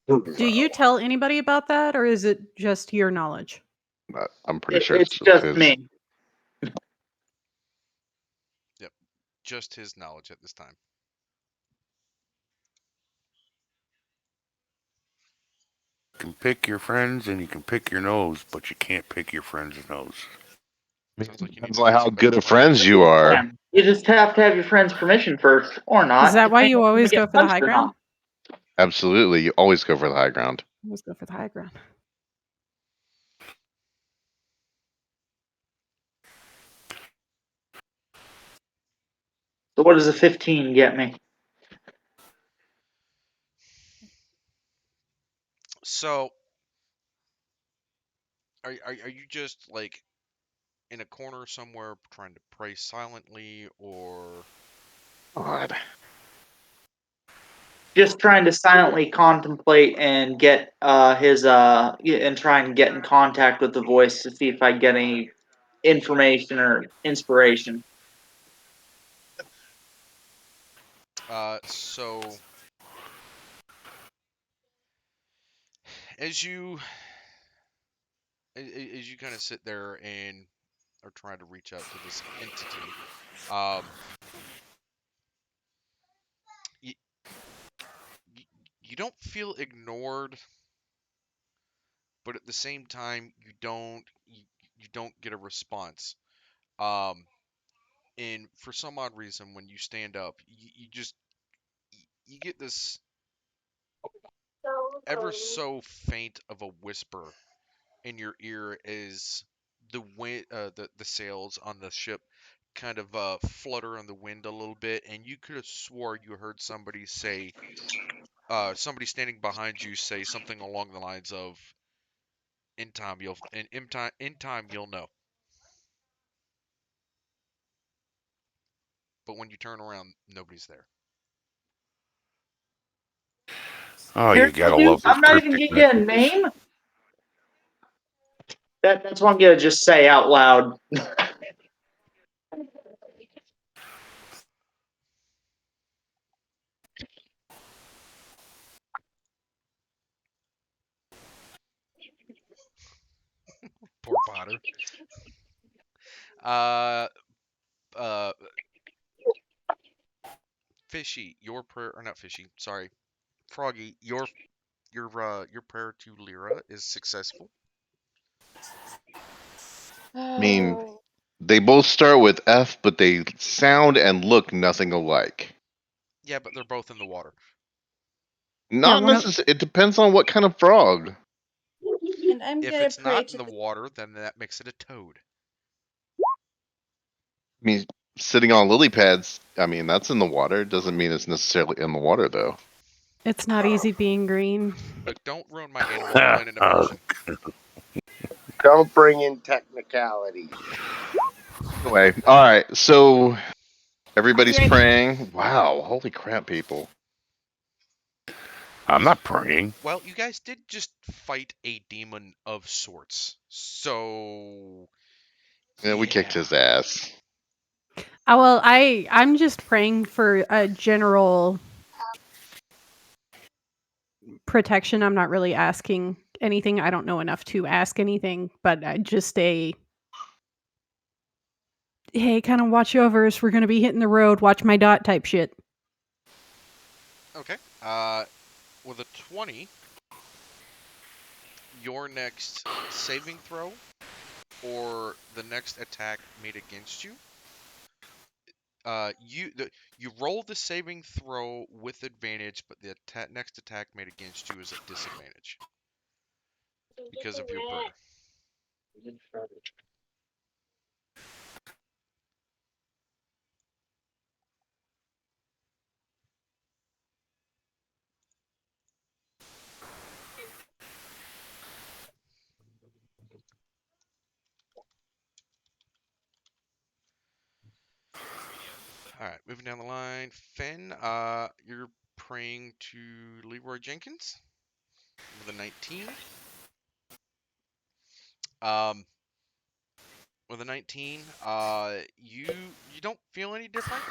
Do you tell anybody about that, or is it just your knowledge? I'm pretty sure It's it's just his. me. Yep. Just his knowledge at this time. You can pick your friends and you can pick your nose, but you can't pick your friend's nose. Sounds like you need Depends to on do how some better good of planning. friends you are. You just have to have your friend's permission first, or not. Is that why depending you on if always get go for the punched high or ground? not. Absolutely, you always go for the high ground. Always go for the high ground. So what does a 15 get me? So, are you just like in a corner somewhere trying to pray silently, or God. Just trying to silently contemplate and get and try and get in contact with the voice to see if I get any information or inspiration. so as you as you kind of sit there and are trying to reach out to this entity, you, you don't feel ignored, but at the same time you don't get a response. Um, and for some odd reason, when you stand up, you just you get this ever so faint of a whisper in your ear as the wind, the sails on the ship kind of flutter in the wind a little bit, and you could have swore you heard somebody say, somebody standing behind you say something along the lines of, in time you'll know." But when you turn around, nobody's there. Oh, you Seriously, gotta dude, love those I'm not even cryptic getting you a messages. name. That's what I'm gonna just say out loud. Poor Potter. Uh, uh, Fishy, your prayer, or not Fishy, sorry, Froggy, your prayer to Lyra is successful. I mean, they both start with F, but they sound and look nothing alike. Yeah, but they're both in the water. Not one of- necessarily. It depends on what kind of frog. And I'm If gonna it's pray not to in the water, then that makes it a toad. I mean, sitting on lily pads, I mean, that's in the water. Doesn't mean it's necessarily in the water, though. It's not easy being green. Look, don't ruin my Animal Planet immersion. Don't bring in technicalities. Anyway, all right. So everybody's Right. praying. Wow, holy crap, people! I'm not praying. Well, you guys did just fight a demon of sorts, so Yeah, we kicked his ass. Well, I'm just praying for a general protection. I'm not really asking anything. I don't know enough to ask anything, but just a hey, kind of watch over us. We're gonna be hitting the road. Watch my dot type shit. Okay. With a 20, your next saving throw or the next attack made against you, you roll the saving throw with advantage, but the next attack made against you is at disadvantage because of your prayer. All right, moving down the line, Finn. You're praying to Leroy Jenkins with a 19. Um, with a 19, you don't feel any different,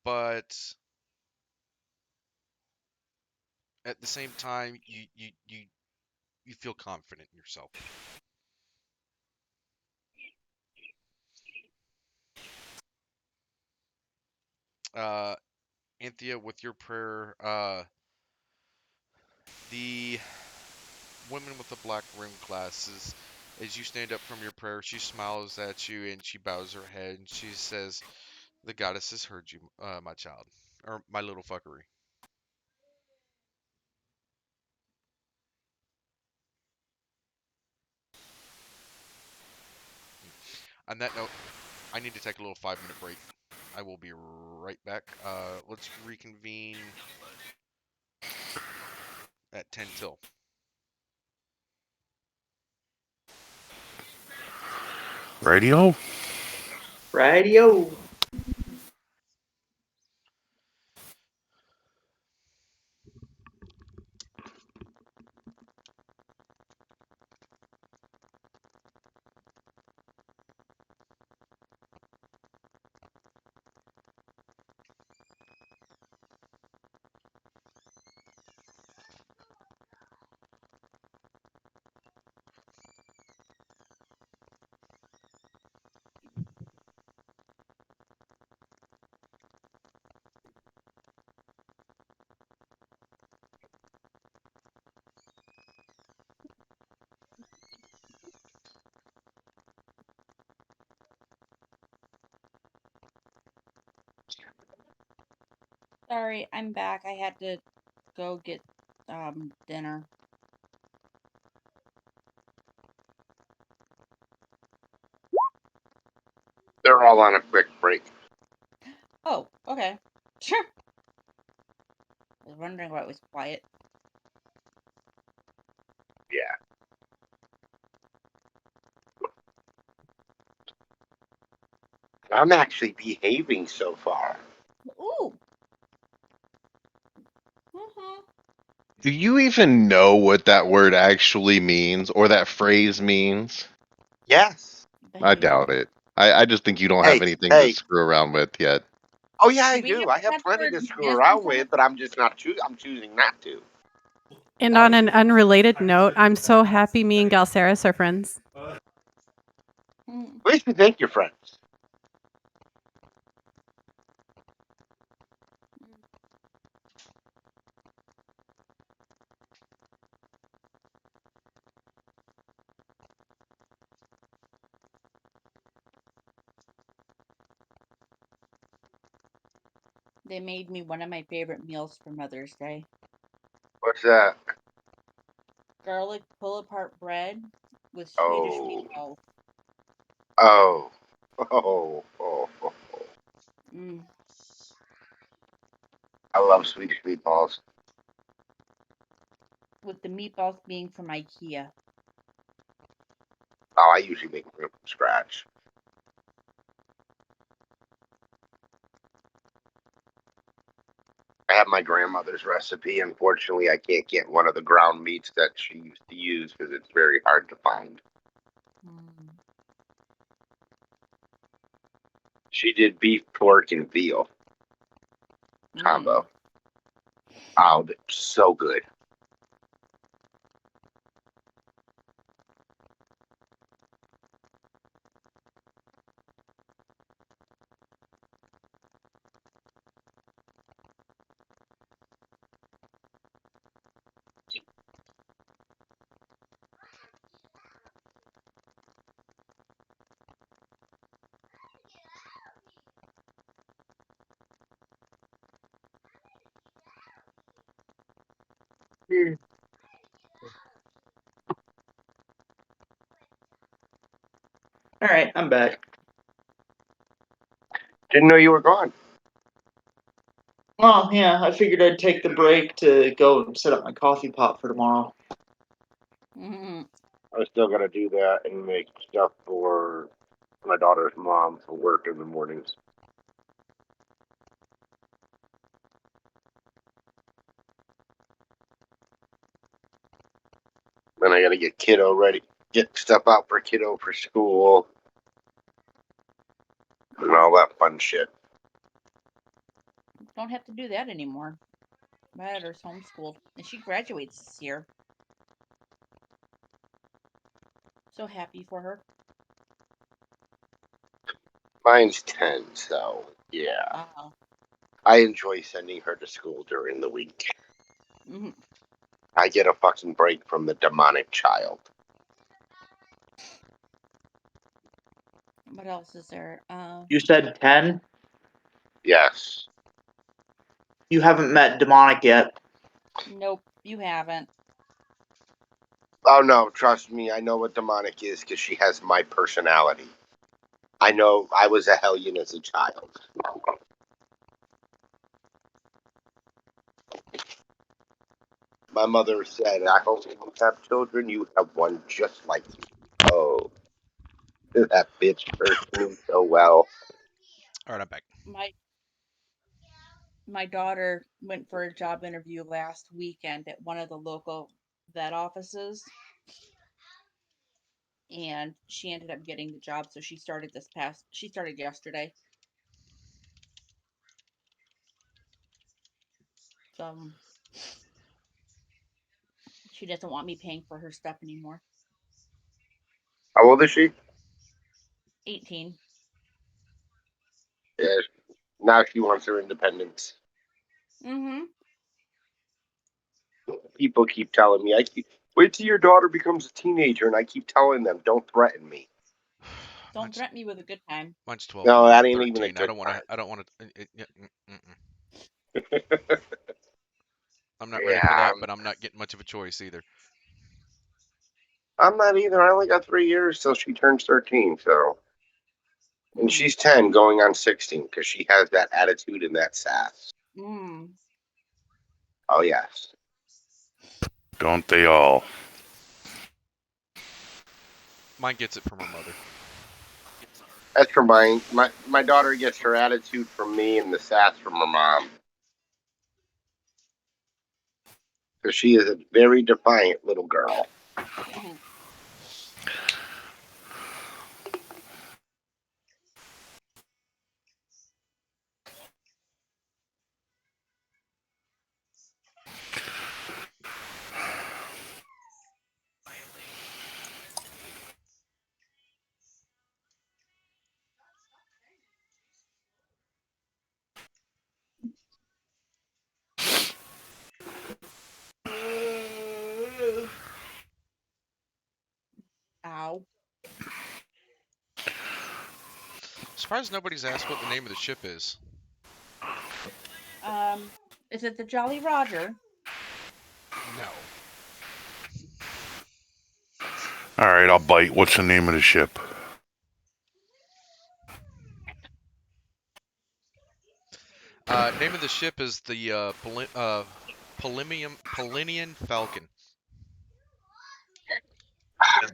but at the same time, you feel confident in yourself. Anthea, with your prayer, the woman with the black rimmed glasses, as you stand up from your prayer, she smiles at you and she bows her head and she says, "The goddess has heard you, my child, or my little fuckery." On that note, I need to take a little 5-minute break. I will be right back. Let's reconvene at 10 till. Radio? Radio. Sorry, I'm back. I had to go get dinner. They're all on a quick break. Oh, okay. Sure. I was wondering why it was quiet. Yeah. I'm actually behaving so far. Ooh. Mm-hmm. Do you even know what that word actually means or that phrase means? Yes. I doubt it. I just think you don't have anything to screw around with yet. Oh yeah, I Do we have do. to I have have the plenty word to screw miss around in front of with, but I'm just not I'm choosing not to. And on an unrelated note, I'm so happy me and Galceris are friends. Mm. At least you think you're friends. They made me one of my favorite meals for Mother's Day. What's that? Garlic pull-apart bread with Swedish Oh. meatballs. Oh. Oh. Oh. Oh. Mm. I love Swedish meatballs. With the meatballs being from IKEA. Oh, I usually make them from scratch. I have my grandmother's recipe. Unfortunately, I can't get one of the ground meats that she used to use because it's very hard to find. Mm. She did beef, pork, and veal combo. Oh, it's so good. All right, I'm back. Didn't know you were gone. Well, yeah, I figured I'd take the break to go and set up my coffee pot for tomorrow. Mm. I still got to do that and make stuff for my daughter's mom for work in the mornings. Then I got to get kiddo ready, get stuff out for kiddo for school, and all that fun shit. Don't have to do that anymore. My daughter's homeschooled, and she graduates this year. So happy for her. Mine's 10, so yeah. I enjoy sending her to school during the week. Mm-hmm. I get a fucking break from the demonic child. What else is there? You said 10? Yes. You haven't met demonic yet. Nope, you haven't. Oh no, trust me, I know what demonic is because she has my personality. I know I was a hellion as a child. My mother said, I hope you don't have children, you have one just like you. Oh, that bitch hurts me so well. All right, I'm back. My daughter went for a job interview last weekend at one of the local vet offices, and she ended up getting the job. So she started yesterday. So she doesn't want me paying for her stuff anymore. How old is she? 18. Yeah, now she wants her independence. Mm-hmm. People keep telling me, wait till your daughter becomes a teenager, and I keep telling them, don't threaten me. Don't threaten me with a good time. Mine's 12 No, going that on ain't 13. even a I good don't want time. to. I don't want to. I'm not ready Yeah, for that, but I'm not getting much of a choice either. I'm not either. I only got 3 years till she turns 13, so. And she's 10 going on 16 because she has that attitude and that sass. Mm. Oh, yes. Don't they all? Mine gets it from her mother. That's from my daughter gets her attitude from me and the sass from her mom. Because she is a very defiant little girl. Mhm. Ow. Surprised nobody's asked what the name of the ship is. Is it the Jolly Roger? No. All right, I'll bite. What's the name of the ship? Name of the ship is the Polinian Falcon.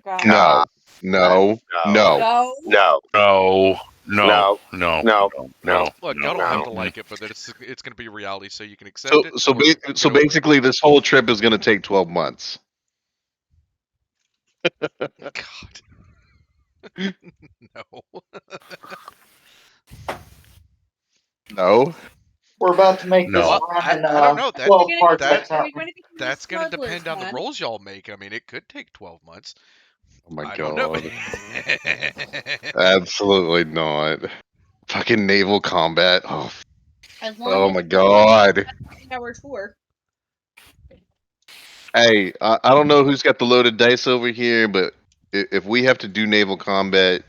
Got it. No, no, no. No. No. No, no, No. no, No. no, Well, no. look, no, y'all don't have no. to like it, but it's going to be reality, so you can So accept it. so or ba- so get over it. basically, this whole trip is going to take 12 months. God. No. No. We're about to make this No. Well, run in I don't know. 12 parts. that Next time. Are we going to become the that's going to smugglers, depend on the then? rolls y'all make. I mean, it could take 12 months. Oh my I don't know. god. Absolutely not. Fucking naval combat. Oh, As long oh as my it's not god. a 3-hour tour. Hey, I don't know who's got the loaded dice over here, but if we have to do naval combat,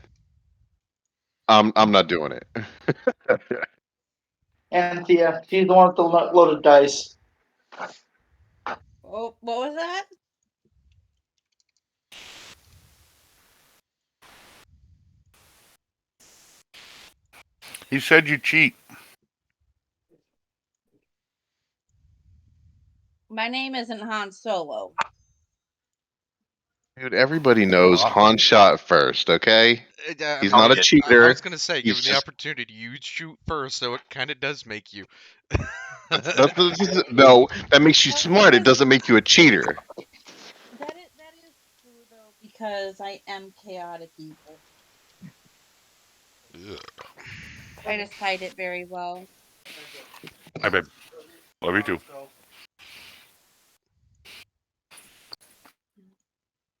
I'm not doing it. Anthea, she's the one with the loaded dice. Oh, what was that? He said you cheat. My name isn't Han Solo. Dude, everybody knows Han shot first, okay? He's not a I cheater. was going to say, He's given the just opportunity, you shoot first, so it kind of does make you. no, that makes you That smart. It is doesn't make you a cheater. that is true though, because I am chaotic evil. I just hide it very well. I bet. Love you too.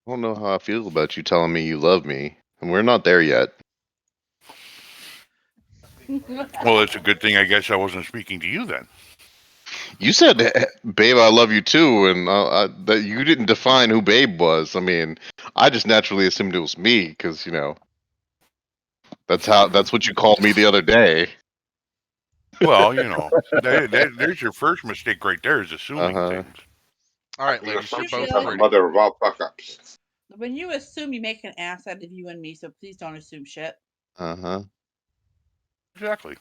I don't know how I feel about you telling me you love me, and we're not there yet. Well, it's a good thing, I guess, I wasn't speaking to you then. You said, "Babe, I love you too," and that you didn't define who Babe was. I mean, I just naturally assumed it was me because that's what you called me the other day. Well, there's your first mistake right there, is assuming Uh-huh. things. All right, You're ladies, you're You both feel the ready. mother of all fuck ups. When you assume, you make an ass out of you and me, so please don't assume shit. Uh-huh. Exactly.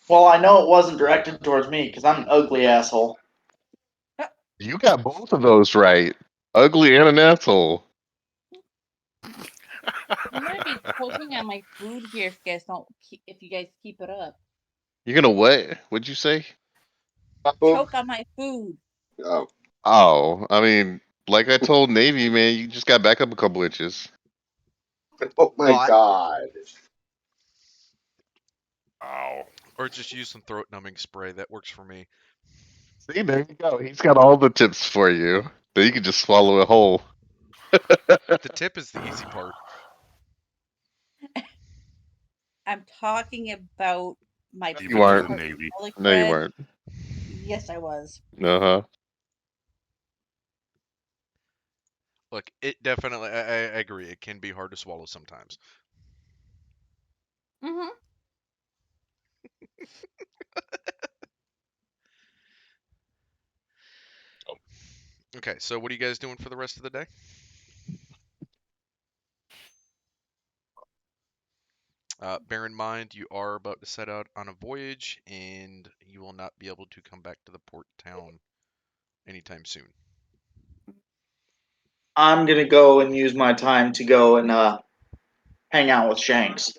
Well, I know it wasn't directed towards me because I'm an ugly asshole. You got both of those right. Ugly and an asshole. I'm gonna be choking on my food here if you guys keep it up. You're gonna what? What'd you say? Choke on my food. Oh. Oh, I mean, like I told Navy, man, you just got back up a couple inches. Oh my god. Wow. Or just use some throat numbing spray. That works for me. See, there you go. He's got all the tips for you. Then you can just swallow it whole. The tip is the easy part. I'm talking about my Leave You it to aren't. the Navy. garlic No, you bread. weren't. Yes, I was. Uh-huh. Look, it definitely. I agree. It can be hard to swallow sometimes. Mm-hmm. Okay, so what are you guys doing for the rest of the day? Bear in mind, you are about to set out on a voyage, and you will not be able to come back to the port town anytime soon. I'm gonna go and use my time to go and hang out with Shanks.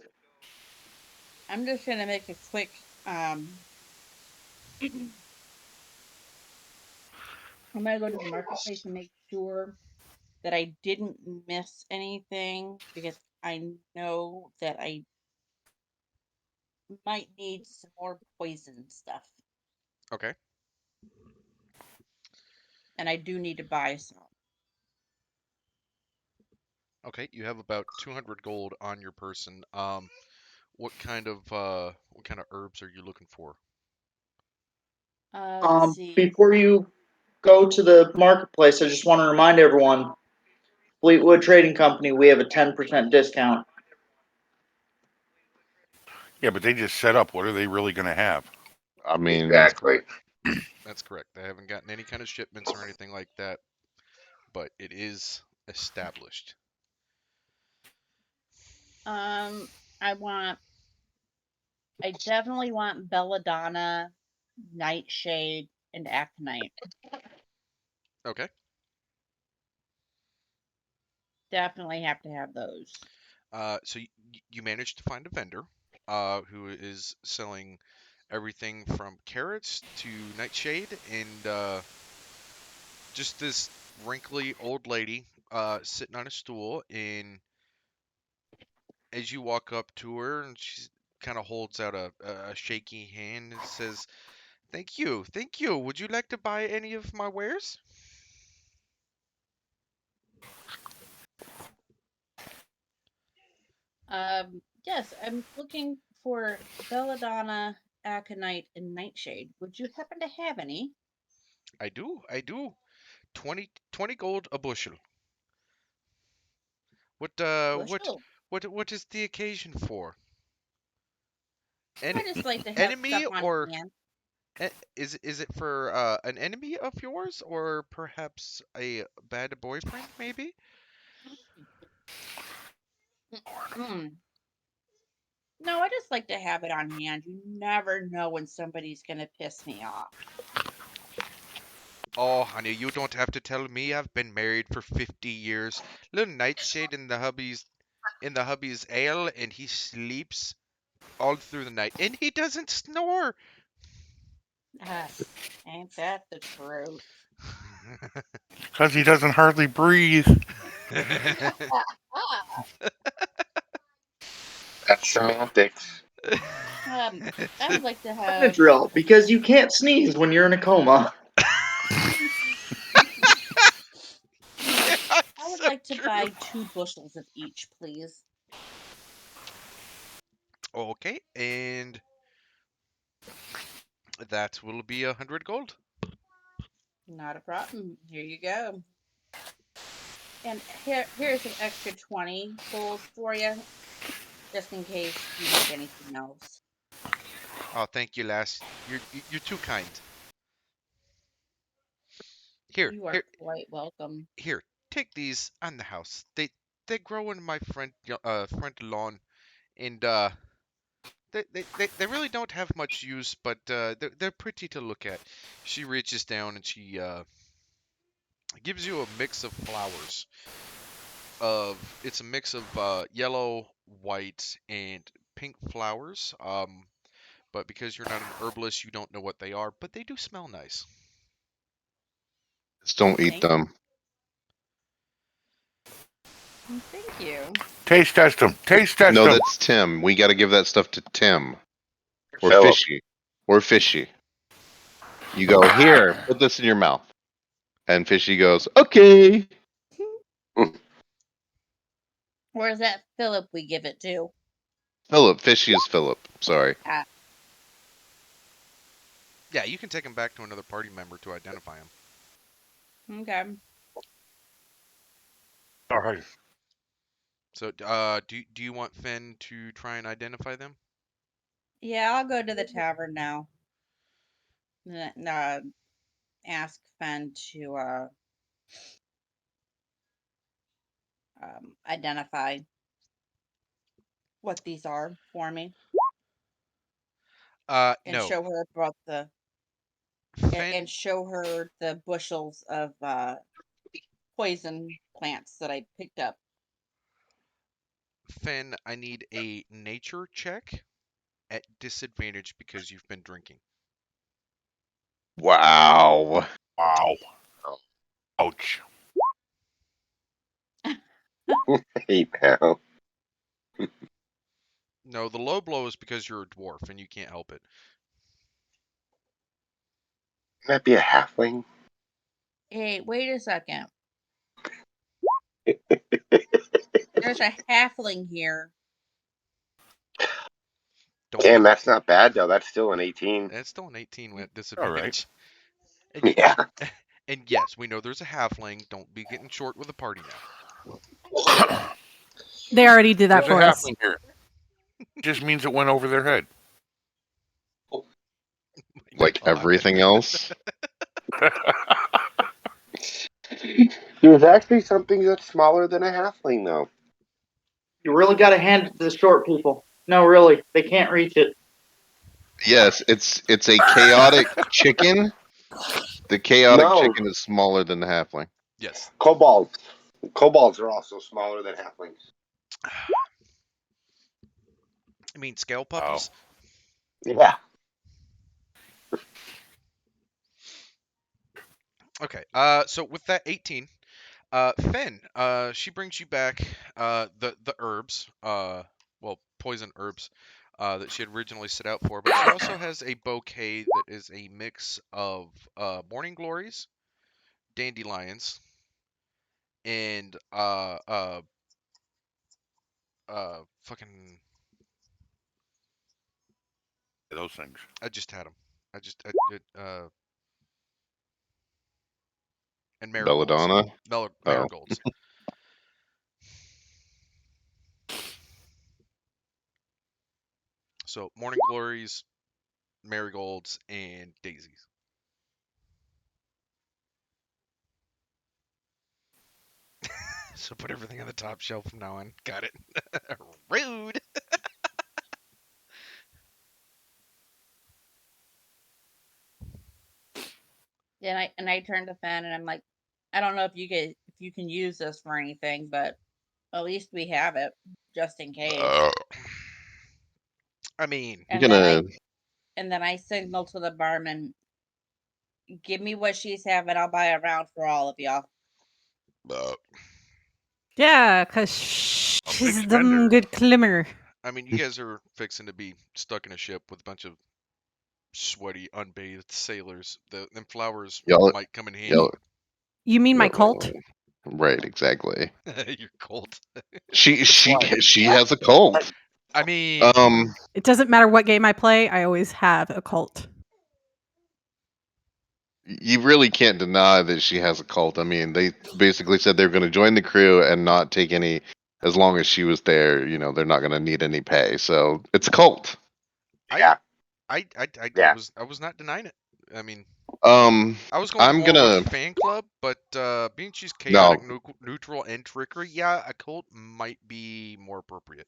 I'm just gonna make a quick I'm gonna go to the marketplace and make sure that I didn't miss anything because I know that I might need some more poison stuff, Okay. and I do need to buy some. Okay. You have about 200 gold on your person. What kind of herbs are you looking for? Let's see. Before you go to the marketplace, I just want to remind everyone, Fleetwood Trading Company, we have a 10% discount. Yeah, but they just set up. What are they really going to have? I mean, That's Exactly. correct. That's correct. They haven't gotten any kind of shipments or anything like that, but it is established. I definitely want belladonna, nightshade, and aconite. Okay. Definitely have to have those. So you managed to find a vendor, who is selling everything from carrots to nightshade, and just this wrinkly old lady, sitting on a stool, and as you walk up to her, and she kind of holds out a shaky hand and says, "Thank you, thank you. Would you like to buy any of my wares?" Yes, I'm looking for belladonna, aconite, and nightshade. Would you happen to have any? I do, I do. 20 gold a bushel. What uh what Bushel. what is the occasion for? An I just like to have stuff enemy, on or hand. is it for an enemy of yours, or perhaps a bad boyfriend maybe? Mm. No, I just like to have it on hand. You never know when somebody's gonna piss me off. Oh, honey, you don't have to tell me. I've been married for 50 years. Little nightshade in the hubby's ale, and he sleeps all through the night, and he doesn't snore. Ain't that the truth? Because he doesn't hardly breathe. That's semantics. I would like to have. Benadryl, because you can't sneeze when you're in a coma. Yeah, I would so like to true. buy 2 bushels of each, please. Okay, and that will be 100 gold. Not a problem. Here you go. And here's an extra 20 gold for you, just in case you need anything else. Oh, thank you, lass. You're too kind. Here, You are here, quite welcome. here. Take these on the house. They grow in my front lawn, and they really don't have much use, but they're pretty to look at. She reaches down and she gives you a mix of flowers. It's a mix of yellow, white, and pink flowers. But because you're not an herbalist, you don't know what they are, but they do smell nice. just don't eat Thank them. Thank you. Taste test them. Taste test No, them. that's Tim. We got to give that stuff to Tim or Philip. Fishy or Fishy. You go here, put this in your mouth, and Fishy goes, okay. Or is that Philip we give it to? Philip. Fishy is Philip. Sorry. Ah, Yeah, you can take him back to another party member to identify him. okay. All right. So, do you want Finn to try and identify them? Yeah, I'll go to the tavern now. Ask Fen to identify what these are for me and No. show her about the Finn, and show her the bushels of poison plants that I picked up. Finn, I need a nature check at disadvantage because you've been drinking. Wow. Wow. 8 pounds. No, the low blow is because you're a dwarf and you can't help it. Might be a halfling. Hey, wait a second. There's a halfling here. Don't Damn, be, that's not bad though. That's still an 18. that's still an 18 with All right. disadvantage. Yeah. And yes, we know there's a halfling. Don't be getting short with the party now. They already did that There's a for us. halfling here. Just means it went over their head. My Like God. everything else. There's actually something that's smaller than a halfling though. You really got to hand it to the short people. No, really, they can't reach it. Yes, it's a chaotic chicken. The chaotic No, chicken is smaller than the halfling. Yes. kobolds. Kobolds are also smaller than halflings. I mean, scale puppies. Yeah. Okay. So with that 18, Fen, she brings you back the herbs, well, poison herbs, that she had originally set out for, but she also has a bouquet that is a mix of morning glories, dandelions, and fucking. Those things. I just had them. And marigolds. Belladonna. Marigolds. So morning glories, marigolds, and daisies. So put everything on the top shelf from now on. Got it. Rude. And I turn to Fen and I'm like, I don't know if you can use this for anything, but at least we have it just in case. I mean, And then I signal to the barman, give me what she's having. I'll buy a round for all of y'all. Yeah, because A she's big them spender. good climber. I mean, you guys are fixing to be stuck in a ship with a bunch of sweaty, unbathed sailors. Them flowers Y'all, might come in handy. y'all, You mean my y'all- cult? Right, exactly. You're cold. She What? has a cult. I mean, It doesn't matter what game I play, I always have a cult. You really can't deny that she has a cult. I mean, they basically said they're going to join the crew and not take any, as long as she was there. You know, they're not going to need any pay. So it's a cult. Yeah. I Yeah. was not denying it. I mean, Um, I was going I'm more gonna with fan club, but being she's no, chaotic, neutral, and trickery, yeah, a cult might be more appropriate.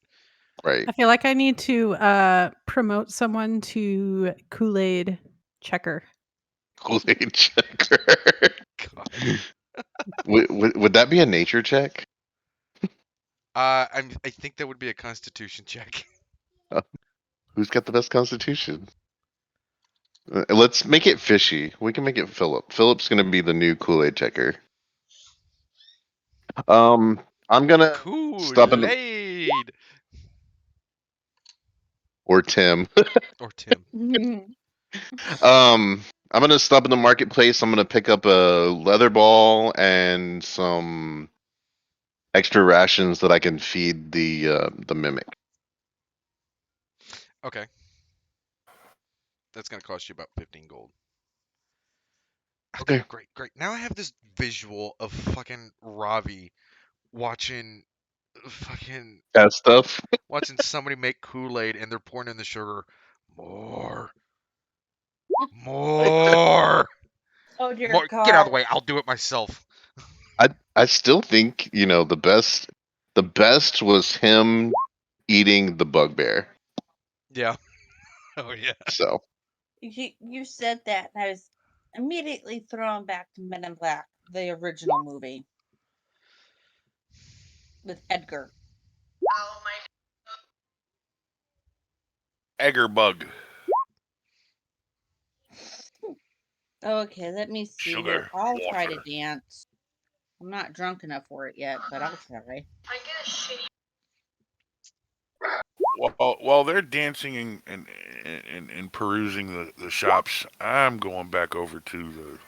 right. I feel like I need to promote someone to Kool-Aid Checker. Kool-Aid checker. God. Would that be a nature check? I think that would be a Constitution check. Who's got the best constitution? Let's make it fishy. We can make it Philip. Philip's gonna be the new Kool-Aid checker. I'm gonna stop in Kool-Aid or Tim. or Tim. I'm gonna stop in the marketplace. I'm gonna pick up a leather ball and some extra rations that I can feed the mimic. Okay. That's gonna cost you about 15 gold. Okay. Great. Now I have this visual of fucking Ravi watching That stuff. watching somebody make Kool-Aid and they're pouring in the sugar. More. Oh dear More. God. Get out of the way. I'll do it myself. I still think, you know, the best was him eating the bugbear. Yeah. Oh yeah. So You said that, and I was immediately thrown back to Men in Black, the original movie with Edgar. Egger bug. Okay, let me see here. Sugar. I'll try to Water. dance. I'm not drunk enough for it yet, but I'll try. While they're dancing and perusing the shops, I'm going back over to the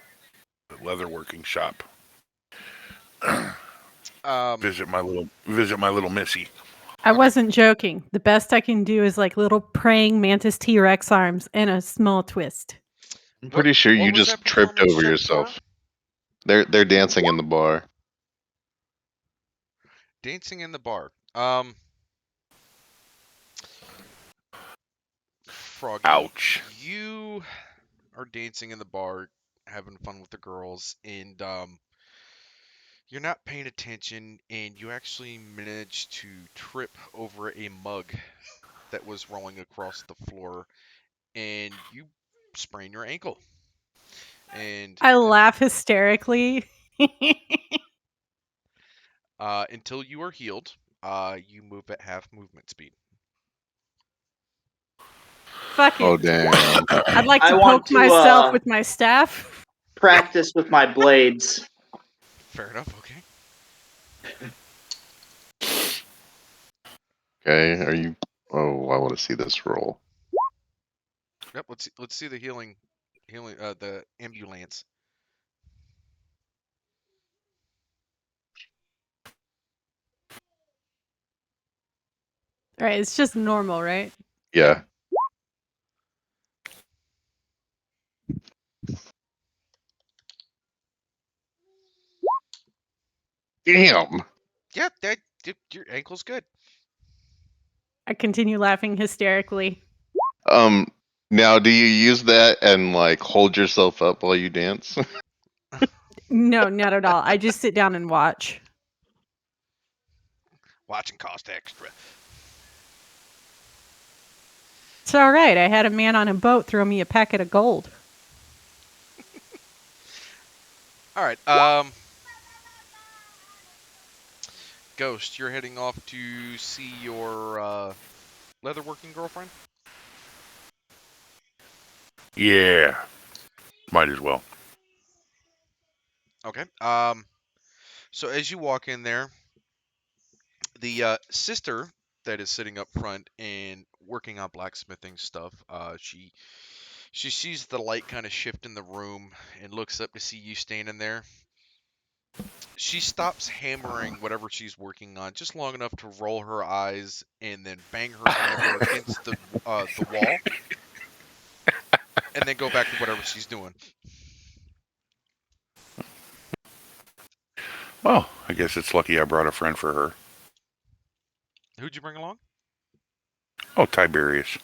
leatherworking shop. Visit my little Missy. I wasn't joking. The best I can do is like little praying mantis T-Rex arms and a small twist. I'm pretty sure what you was just that tripped performance over check yourself. for? They're dancing in the bar. Dancing in the bar. Froggy, Ouch. you are dancing in the bar, having fun with the girls, and you're not paying attention, and you actually manage to trip over a mug that was rolling across the floor, and you sprain your ankle. And I laugh hysterically. until you are healed, you move at half movement speed. Fuck Oh it. damn. I'd like I to want poke to myself with my staff. practice with my blades. Fair enough. Okay. Okay, are you? Oh, I want to see this roll. Yep. Let's see the healing, the ambulance. Right, it's just normal, right? Yeah. Damn. Yeah, your ankle's good. I continue laughing hysterically. Now do you use that and like hold yourself up while you dance? No, not at all. I just sit down and watch. Watching cost extra. It's all right. I had a man on a boat throw me a packet of gold. All right. Ghost, you're heading off to see your leatherworking girlfriend? Yeah, might as well. Okay. So as you walk in there, the sister that is sitting up front and working on blacksmithing stuff, she sees the light kind of shift in the room and looks up to see you standing there. She stops hammering whatever she's working on just long enough to roll her eyes and then bang her hammer against the wall, and then go back to whatever she's doing. Well, I guess it's lucky I brought a friend for her. Who'd you bring along? Oh, Tiberius.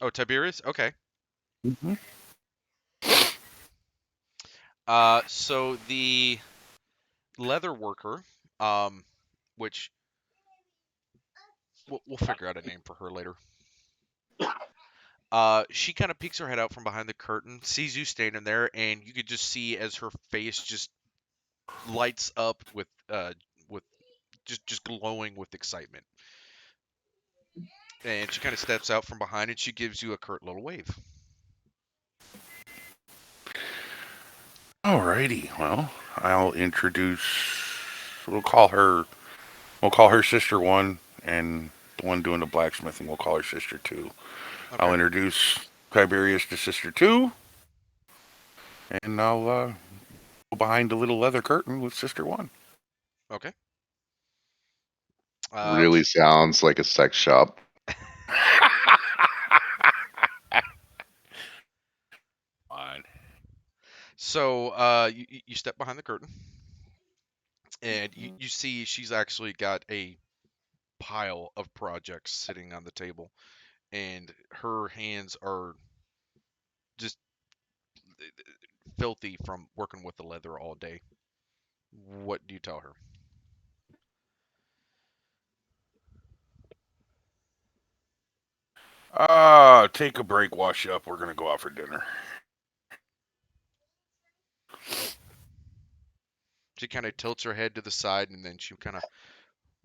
Oh, Tiberius. Okay. Mm-hmm. So the leather worker, which we'll figure out a name for her later. She kind of peeks her head out from behind the curtain, sees you standing there, and you could just see as her face just lights up with just glowing with excitement. And she kind of steps out from behind and she gives you a curt little wave. Alrighty. Well, I'll introduce. We'll call her Sister One, and the one doing the blacksmithing. We'll call her Sister Two. Okay. I'll introduce Tiberius to Sister Two, and I'll go behind the little leather curtain with Sister One. Okay. Really sounds like a sex shop. Fine. So you step behind the curtain and you see she's actually got a pile of projects sitting on the table, and her hands are just filthy from working with the leather all day. What do you tell her? Take a break, wash up. We're gonna go out for dinner. She kind of tilts her head to the side, and then she kind of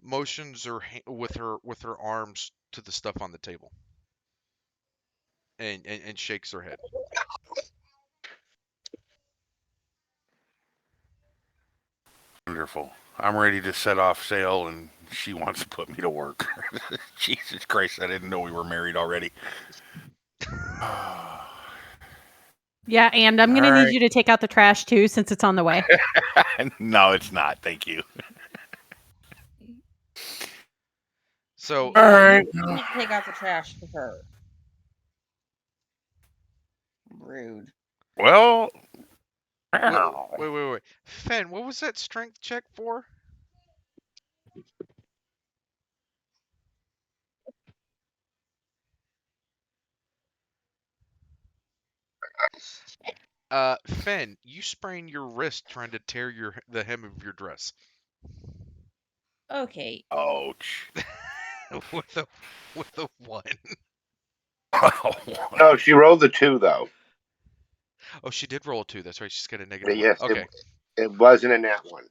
motions with her arms to the stuff on the table, and shakes her head. Wonderful. I'm ready to set off sail, and she wants to put me to work. Jesus Christ, I didn't know we were married already. Yeah, and I'm going to All need right. you to take out the trash too since it's on the way. No, it's not. Thank you. So All right. You need to take out the trash for her. Rude. Well, wait. Fen, what was that strength check for? Fen, you sprained your wrist trying to tear the hem of your dress. Okay. ouch. with a 1. No, she rolled the 2 though. Oh, she did roll a 2. That's right. She's got a -1. Yes, Okay. it wasn't in that one.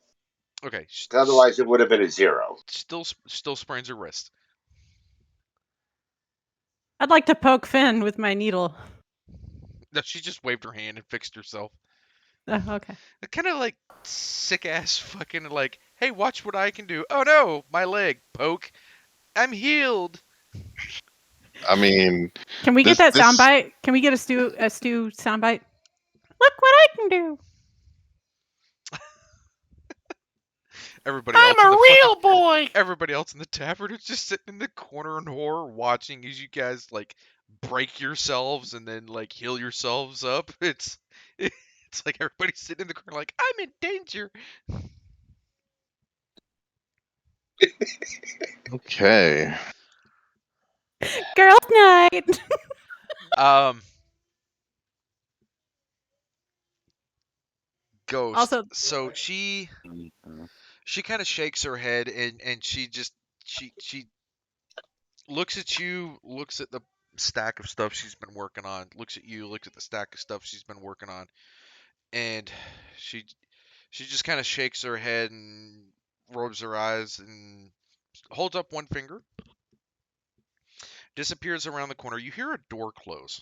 Okay. Otherwise, it would have been a 0. Still sprains her wrist. I'd like to poke Finn with my needle. No, she just waved her hand and fixed herself. Okay. Kind of like sick ass fucking like, hey, watch what I can do. Oh no, my leg, poke. I'm healed. I mean, Can we get this that soundbite? Can we get a stew soundbite? Look what I can do. Everybody I'm else in a the real fucking, boy. everybody else in the tavern is just sitting in the corner in horror watching as you guys like break yourselves and then like heal yourselves up. It's like everybody's sitting in the corner like, I'm in danger. Okay. Girls' night. Um Ghost. Also, So she kind of shakes her head and she looks at you, looks at the stack of stuff she's been working on, looks at you, looks at the stack of stuff she's been working on, and she just kind of shakes her head and rubs her eyes and holds up one finger, disappears around the corner. You hear a door close.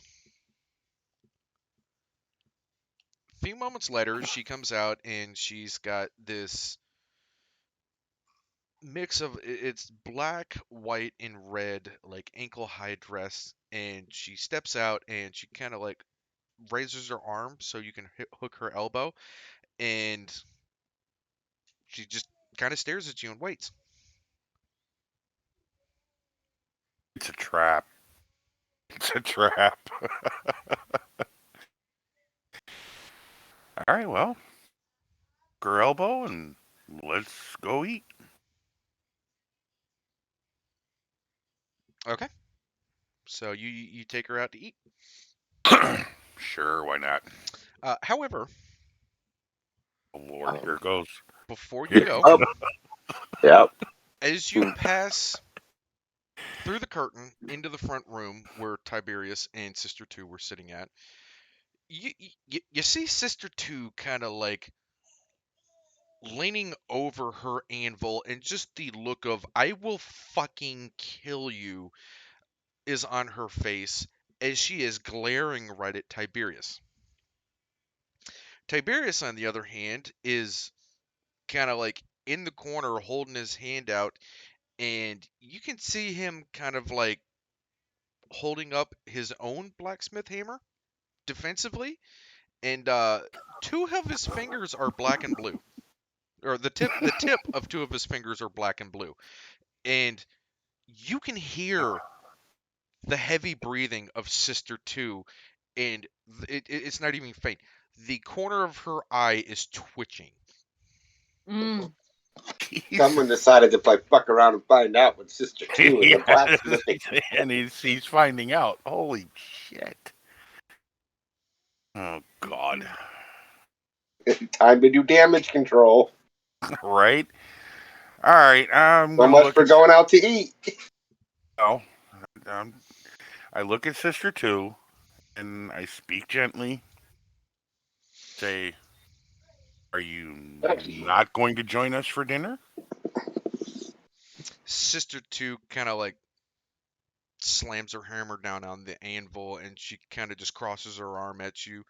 A few moments later, she comes out and she's got this mix of it's black, white, and red, like ankle high dress, and she steps out and she kind of like raises her arm so you can hook her elbow, and she just kind of stares at you and waits. It's a trap. It's a trap. All right, well, her elbow and let's go eat. Okay, so you take her out to eat. Sure, why not? However, Oh, Lord, here goes. before you go, Oh, yep. as you pass through the curtain into the front room where Tiberius and Sister 2 were sitting at, you see Sister 2 kind of like leaning over her anvil, and just the look of I will fucking kill you is on her face as she is glaring right at Tiberius. Tiberius, on the other hand, is kind of like in the corner holding his hand out, and you can see him kind of like holding up his own blacksmith hammer defensively, and 2 of his fingers are black and blue, or the tip of 2 of his fingers are black and blue, and you can hear the heavy breathing of Sister 2, and it's not even faint. The corner of her eye is twitching. Someone decided to play fuck around and find out with Sister 2 in the blacksmithing. And he's finding out. Holy shit. Oh, God. Time to do damage control. Right? All right, I'm So going to much look for at... going out to eat. No. I look at Sister 2, and I speak gently. Say, are you not going to join us for dinner? Sister 2 kind of like slams her hammer down on the anvil, and she kind of just crosses her arm at you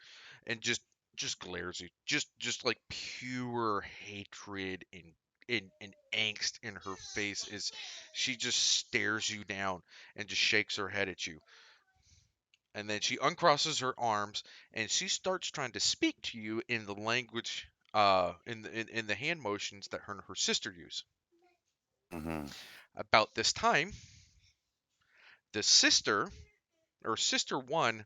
and just just glares at you, just like pure hatred and angst in her face as she just stares you down and just shakes her head at you. And then she uncrosses her arms and she starts trying to speak to you in the language, in the hand motions that her and her sister use. Mm-hmm. About this time, the sister, or sister one,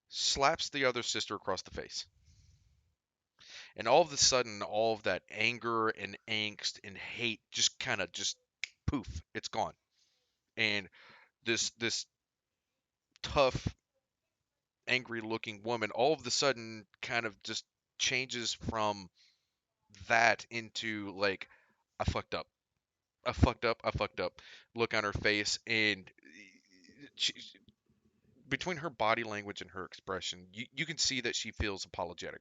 slaps the other sister across the face. And all of a sudden, all of that anger and angst and hate just kind of just poof, it's gone. And this tough, angry looking woman all of a sudden kind of just changes from that into like, I fucked up. I fucked up. I fucked up. Look on her face, and she, between her body language and her expression, you can see that she feels apologetic.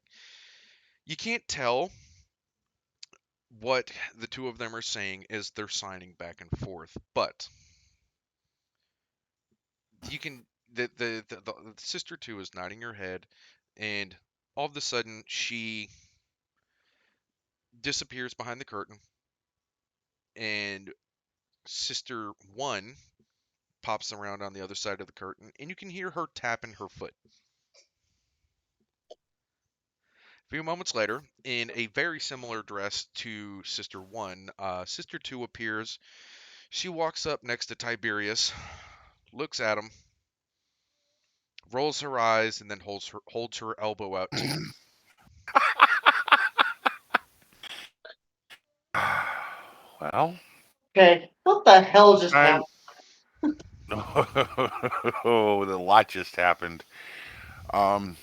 You can't tell what the two of them are saying as they're signing back and forth, but you can the sister two is nodding her head, and all of a sudden she disappears behind the curtain, and sister one pops around on the other side of the curtain, and you can hear her tapping her foot. A few moments later, in a very similar dress to Sister 1, Sister 2 appears. She walks up next to Tiberius, looks at him, rolls her eyes, and then holds her elbow out to you. Well, Okay, what the hell just happened? oh, a lot just happened. Um,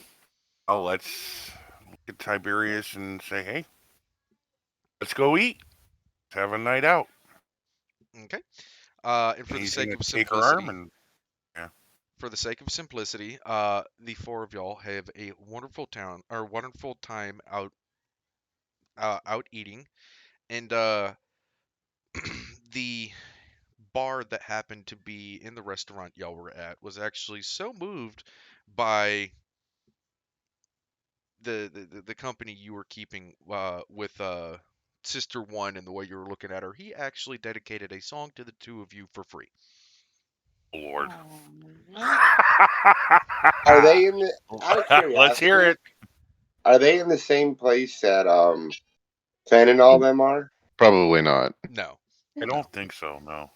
oh, let's look at Tiberius and say, hey, let's go eat. Let's have a night out. Okay. And And for the he's sake gonna of take her arm simplicity, and yeah. the four of y'all have a wonderful time out eating, and the bar that happened to be in the restaurant y'all were at was actually so moved by the company you were keeping with Sister One and the way you were looking at her, he actually dedicated a song to the two of you for free. Lord. Are they in the? Out of Let's hear curiosity, it. are they in the same place that Fan and all them are? Probably not. No, I don't think so. No.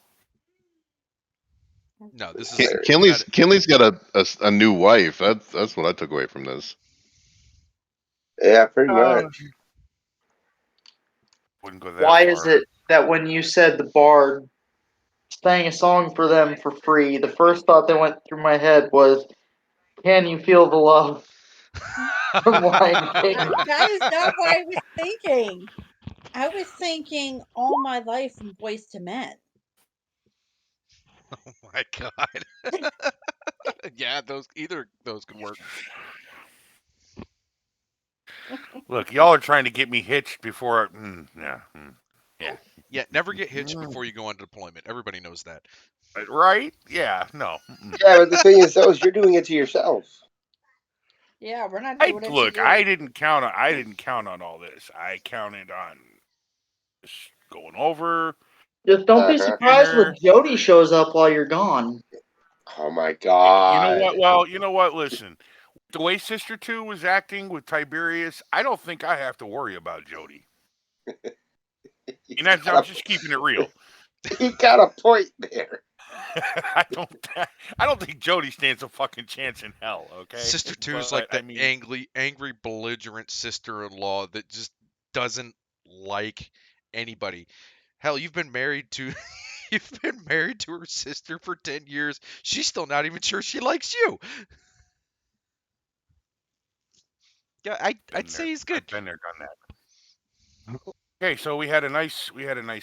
no, this is Kinley's got a new wife. That's what I took away from this. Yeah, pretty much. Wouldn't go that Why far. is it that when you said the bard sang a song for them for free, the first thought that went through my head was, "Can you feel the love from Lion King?" That is not what I was thinking. I was thinking All My Life from Boys to Men. Oh my god. Yeah, either of those could work. Look, y'all are trying to get me hitched before. Yeah. Yeah, never get hitched before you go on deployment. Everybody knows that. Right? Yeah. No. Yeah, but the thing is, though, is you're doing it to yourself. Yeah, we're not doing it to Look, you. I didn't count on all this. I counted on just going over. Just don't be Uh-huh. surprised when Jody shows up while you're gone. Oh my You god! know what? Well, you know what? Listen, the way Sister Two was acting with Tiberius, I don't think I have to worry about Jody. And I'm just keeping it real. You got a point there. I don't think Jody stands a fucking chance in hell. Okay. Sister Two is But, like the I mean, angry, belligerent sister-in-law that just doesn't like anybody. Hell, you've been married to her sister for 10 years. She's still not even sure she likes you. Yeah, I'd say he's good. I've been there, done that. Okay, so we had a nice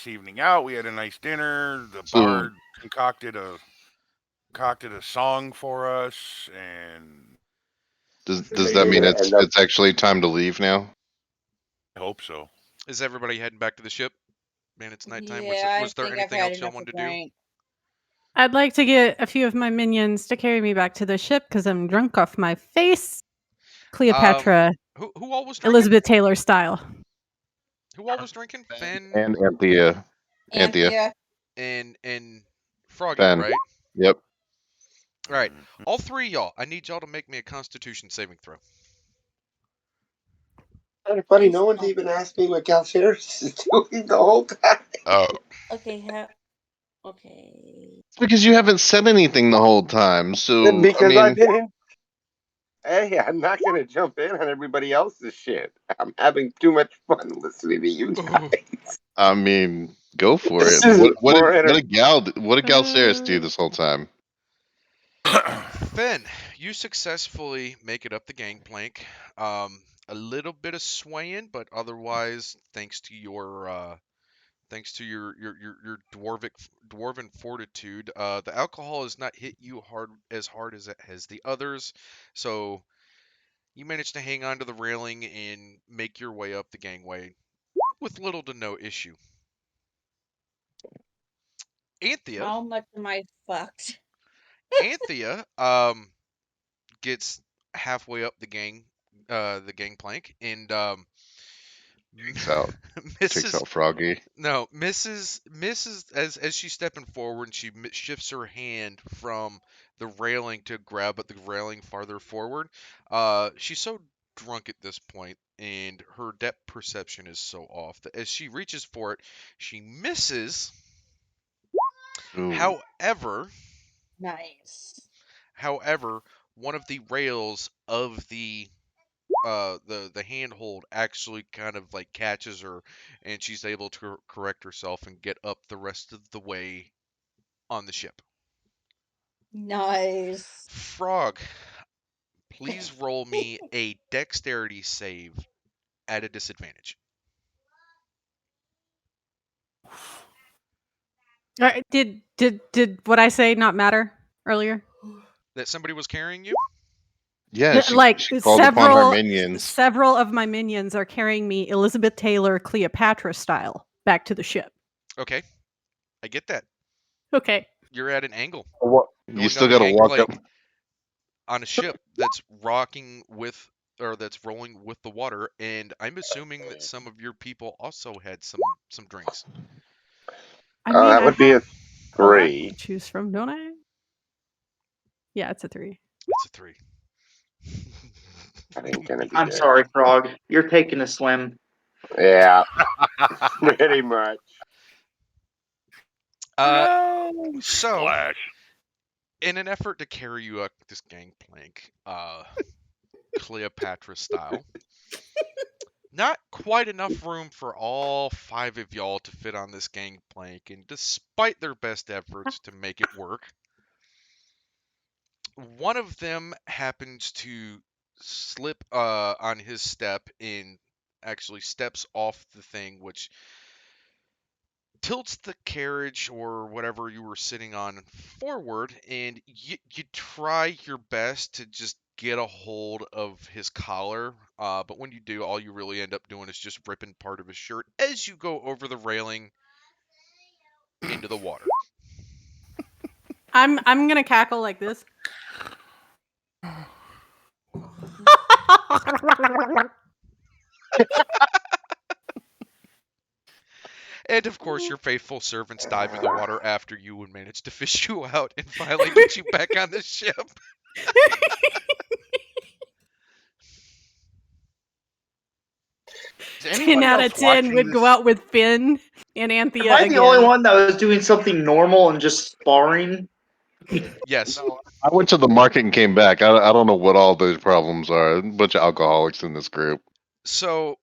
evening out. We had a nice dinner. The bard concocted a song for us, and Does that mean it's actually time to leave now? I hope so. Is everybody heading back to the ship? Man, it's nighttime. Yeah, Was there I think anything I've had else y'all enough wanted of to do? drink. I'd like to get a few of my minions to carry me back to the ship because I'm drunk off my face. Cleopatra Who all was drinking? Elizabeth Taylor style. Who all was drinking? Finn And Anthea. Anthea. and Froggy, Ben. right? Yep. All right. All three of y'all, I need y'all to make me a Constitution saving throw. Kind of funny. No one's even asked me what Galceris is doing the whole time. Okay, okay. It's because you haven't said anything the whole time. So Because I I've mean, been in. Hey, I'm not gonna jump in on everybody else's shit. I'm having too much fun listening to you guys. go for This it. is What more did Galceris do this whole time? Finn, you successfully make it up the gangplank. A little bit of swaying, but otherwise, thanks to your dwarven fortitude, the alcohol has not hit you as hard as it has the others. So you managed to hang on to the railing and make your way up the gangway with little to no issue. Anthea. How much am I fucked? Anthea gets halfway up the gangplank and Takes out Froggy. No, Mrs. as she's stepping forward and she shifts her hand from the railing to grab at the railing farther forward. She's so drunk at this point and her depth perception is so off that as she reaches for it, she misses. Ooh. However, one of the rails of the handhold actually kind of like catches her and she's able to correct herself and get up the rest of the way on the ship. Nice. Frog, please roll me a dexterity save at a disadvantage. Did what I say not matter earlier? That somebody was carrying you? Yeah, she called upon her minions. Several of my minions are carrying me Elizabeth Taylor Cleopatra style back to the ship. Okay, I get that. Okay. You're at an angle. You still got to walk up on a ship that's rocking with, or that's rolling with the water, and I'm assuming that some of your people also had some drinks. I mean, that would be a 3 to choose from, don't I? Yeah, it's a 3. It's a 3. That ain't gonna be I'm good. sorry, Frog. You're taking a swim. Yeah, pretty much. So, in an effort to carry you up this gangplank, Cleopatra style, not quite enough room for all 5 of y'all to fit on this gangplank, and despite their best efforts to make it work, one of them happens to slip on his step and actually steps off the thing, which tilts the carriage or whatever you were sitting on forward, and you try your best to just get a hold of his collar, but when you do, all you really end up doing is just ripping part of his shirt as you go over the railing into the water. I'm gonna cackle like this. And of course, your faithful servants dive in the water after you and manage to fish you out and finally get you back on the ship. 10 out of 10 would go out with Finn and Anthea Am I again. the only one that was doing something normal and just sparring? Yes. No, I went to the market and came back. I don't know what all those problems are. A bunch of alcoholics in this group. So,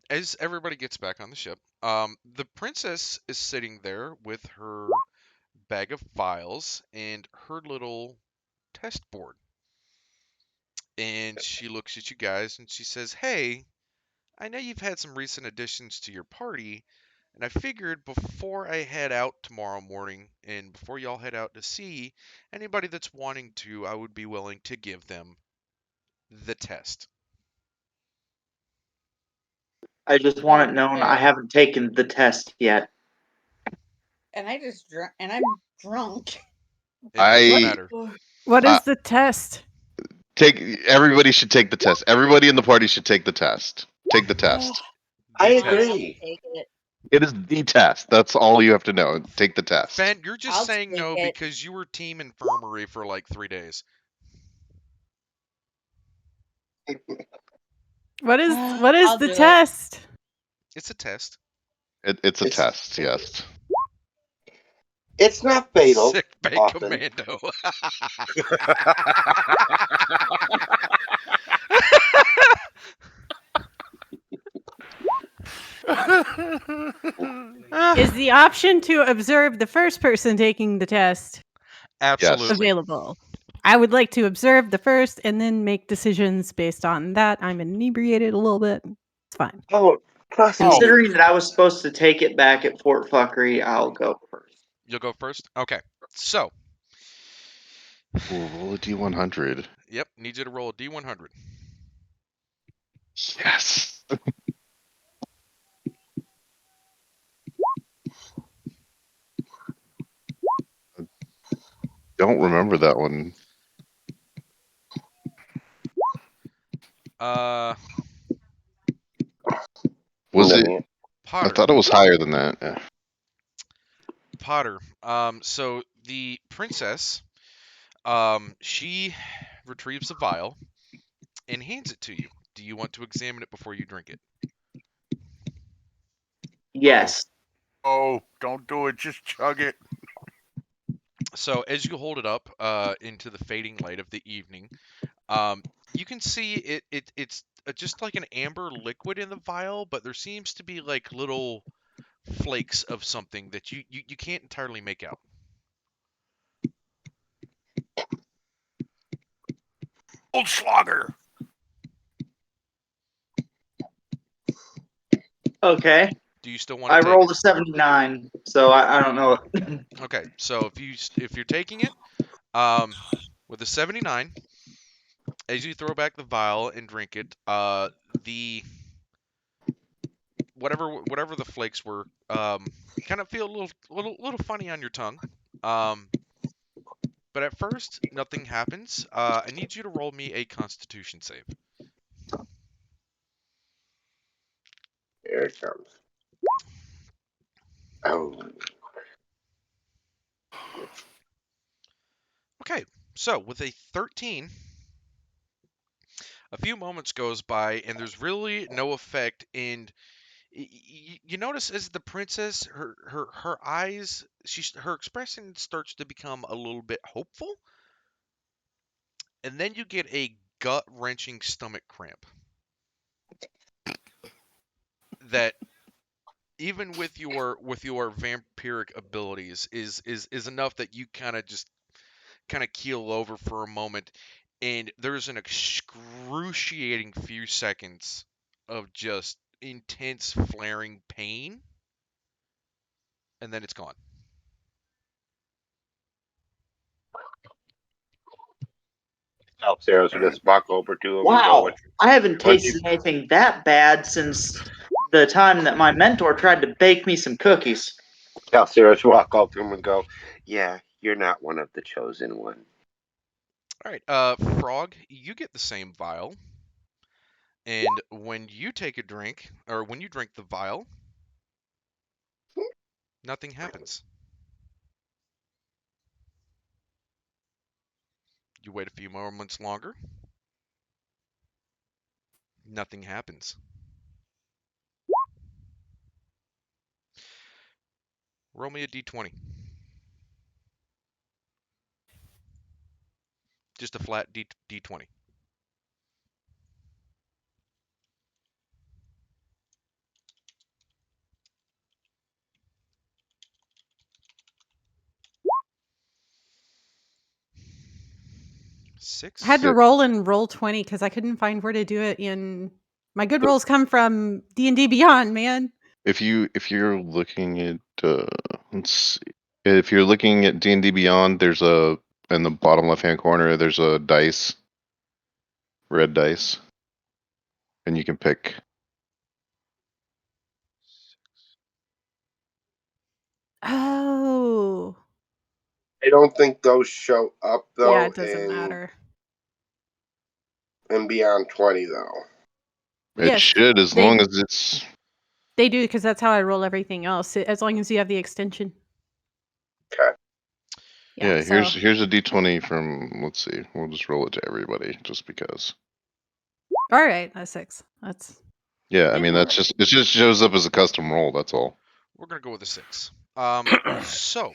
as everybody gets back on the ship, the princess is sitting there with her bag of files and her little test board. And she looks at you guys and she says, "Hey, I know you've had some recent additions to your party, and I figured before I head out tomorrow morning and before y'all head out to sea, anybody that's wanting to, I would be willing to give them the test." I just want it known I haven't taken the test yet. And I just drunk, and I'm drunk. It doesn't matter. What is the test? Everybody should take the test. Everybody in the party should take the test. Take the test. I The test. agree. Take it. It is the test. That's all you have to know. Take the test. Fen, you're just I'll saying take no it. because you were team infirmary for like 3 days. What is I'll the do it. test? It's a test. It's a It's- test, yes. It's not fatal. Sick bay often. commando. Is the option to observe the first person taking the test Absolutely. available? I would like to observe the first and then make decisions based on that. I'm inebriated a little bit. It's fine. Oh, trust me. Considering that I was supposed to take it back at Fort Fuckery, I'll go first. You'll go first? Okay. So, Ooh, roll a D100. yep, need you to roll a D100. Yes. Don't remember that one. Was it? I Potter. thought it was higher than that. Yeah. Potter. So the princess, she retrieves the vial and hands it to you. Do you want to examine it before you drink it? Yes. Oh, don't do it. Just chug it. So as you hold it up into the fading light of the evening, you can see it's just like an amber liquid in the vial, but there seems to be like little flakes of something that you can't entirely make out. Old Slogger. Okay. Do you still want to I take rolled it? a 79, so I don't know. Okay, so if you're taking it, with a 79, as you throw back the vial and drink it, the whatever the flakes were, kind of feel a little funny on your tongue. But at first, nothing happens. I need you to roll me a Constitution save. Here it comes. Oh. Okay, so with a 13, a few moments goes by and there's really no effect, and you notice as the princess, her eyes, her expression starts to become a little bit hopeful, and then you get a gut-wrenching stomach cramp that even with your vampiric abilities is enough that you kind of keel over for a moment, and there's an excruciating few seconds of just intense flaring pain, and then it's gone. Sarah's will just walk over to him and go, Wow. I haven't What'd you- tasted anything that bad since the time that my mentor tried to bake me some cookies. Tell Sarah's walk up to him and go, yeah, you're not one of the chosen one. All right, Frog, you get the same vial, and when you take a drink, or when you drink the vial, nothing happens. You wait a few moments longer. Nothing happens. Roll me a d20. Just a flat d20. Six. I had to roll and roll 20 because I couldn't find where to do it in. My good rolls come from D&D Beyond, man. If you're looking at let's see. If you're looking at D&D Beyond, there's a in the bottom left-hand corner there's a dice. Red dice. And you can pick. Oh. I don't think those show up, though. Yeah, it doesn't in matter. and beyond 20 though. It Yes, should, as they- long as it's. They do, because that's how I roll everything else. As long as you have the extension. Okay. Yeah, so- here's a d20 from. Let's see. We'll just roll it to everybody, just because. All right, that's 6. That's Yeah, I mean Yeah. that's just it. Just shows up as a custom roll. That's all. We're gonna go with a 6. So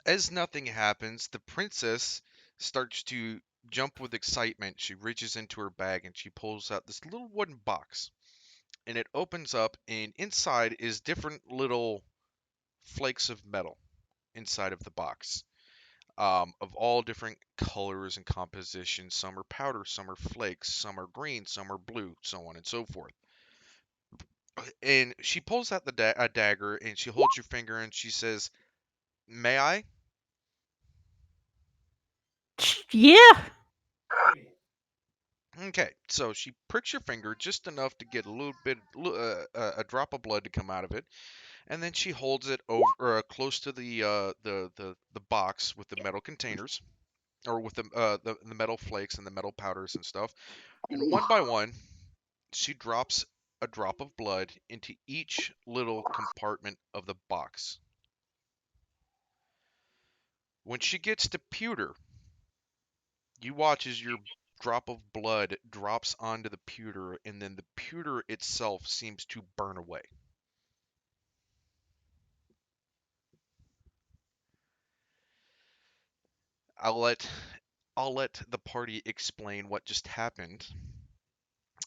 as nothing happens, the princess starts to jump with excitement. She reaches into her bag and she pulls out this little wooden box. And it opens up, and inside is different little flakes of metal inside of the box, of all different colors and compositions. Some are powder, some are flakes, some are green, some are blue, so on and so forth. And she pulls out a dagger, and she holds your finger, and she says, "May I?" Yeah. Okay, so she pricks your finger just enough to get a little bit, a drop of blood to come out of it, and then she holds it over close to the box with the metal containers, or with the metal flakes and the metal powders and stuff. And one by one, she drops a drop of blood into each little compartment of the box. When she gets to pewter, you watch as your drop of blood drops onto the pewter, and then the pewter itself seems to burn away. I'll let the party explain what just happened,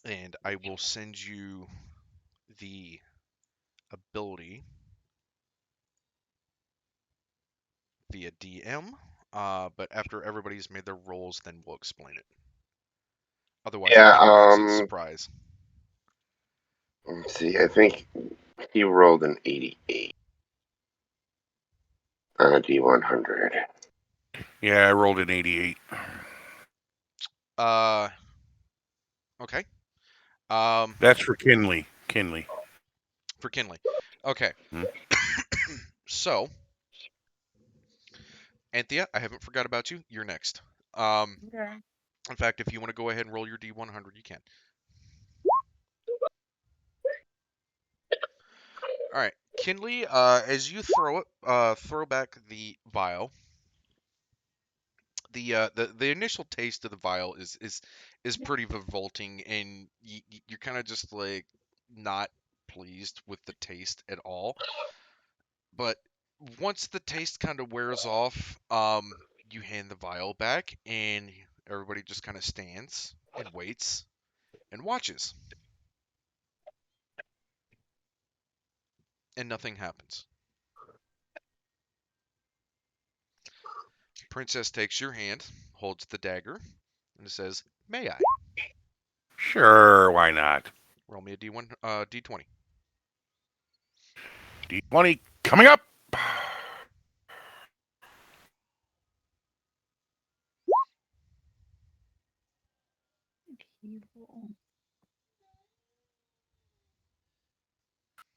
and I will send you the ability via DM. But after everybody's made their rolls, then we'll explain it. Otherwise, Yeah, it kind of ruins its surprise. Let's see. I think he rolled an 88 on a D100. Yeah, I rolled an 88. Okay. That's for Kinley. Kinley. For Kinley. Okay. Hmm? So, Anthea, I haven't forgot about you. You're next. Okay. In fact, if you want to go ahead and roll your D100, you can. All right, Kinley. As you throw back the vial, the initial taste of the vial is pretty revolting, and you're kind of just like not pleased with the taste at all. But once the taste kind of wears off, you hand the vial back, and everybody just kind of stands and waits and watches, and nothing happens. Princess takes your hand, holds the dagger, and says, "May I?" Sure, why not? Roll me a D20. D20 coming up.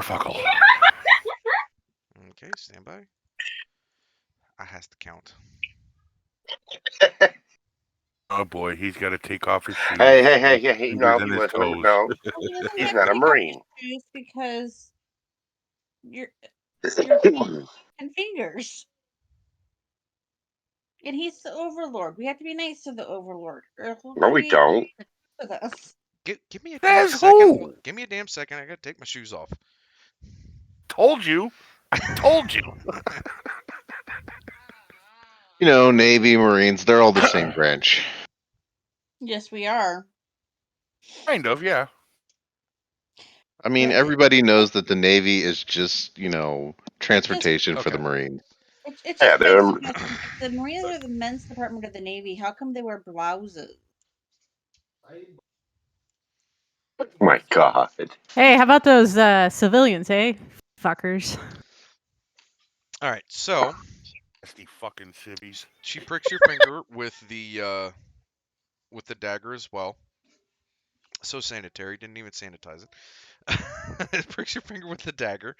Fuckle. Okay, stand by. I has to count. Oh boy, he's got to take off his shoes. Hey, no, Fingers in his toes. no. He doesn't He's have not to a take off Marine. his shoes because your No, and fingers. And he's the overlord. We have to be nice to the overlord. Or he'll we be don't. with us. Give me a damn Says second. who? Give me a damn second. I gotta take my shoes off. Told you. I told you. You know, Navy, Marines, they're all the same branch. Yes, we are. Kind of, yeah. I mean, But everybody knows that the Navy is just, transportation for the Okay. Marines. it Yeah, just begs they're. the question: if the Marines are the men's department of the Navy, how come they wear blouses? My God. Hey, how about those civilians, eh? Fuckers. All right, so Nasty fucking civvies. she pricks your finger with the dagger as well. So sanitary, didn't even sanitize it. Pricks your finger with the dagger,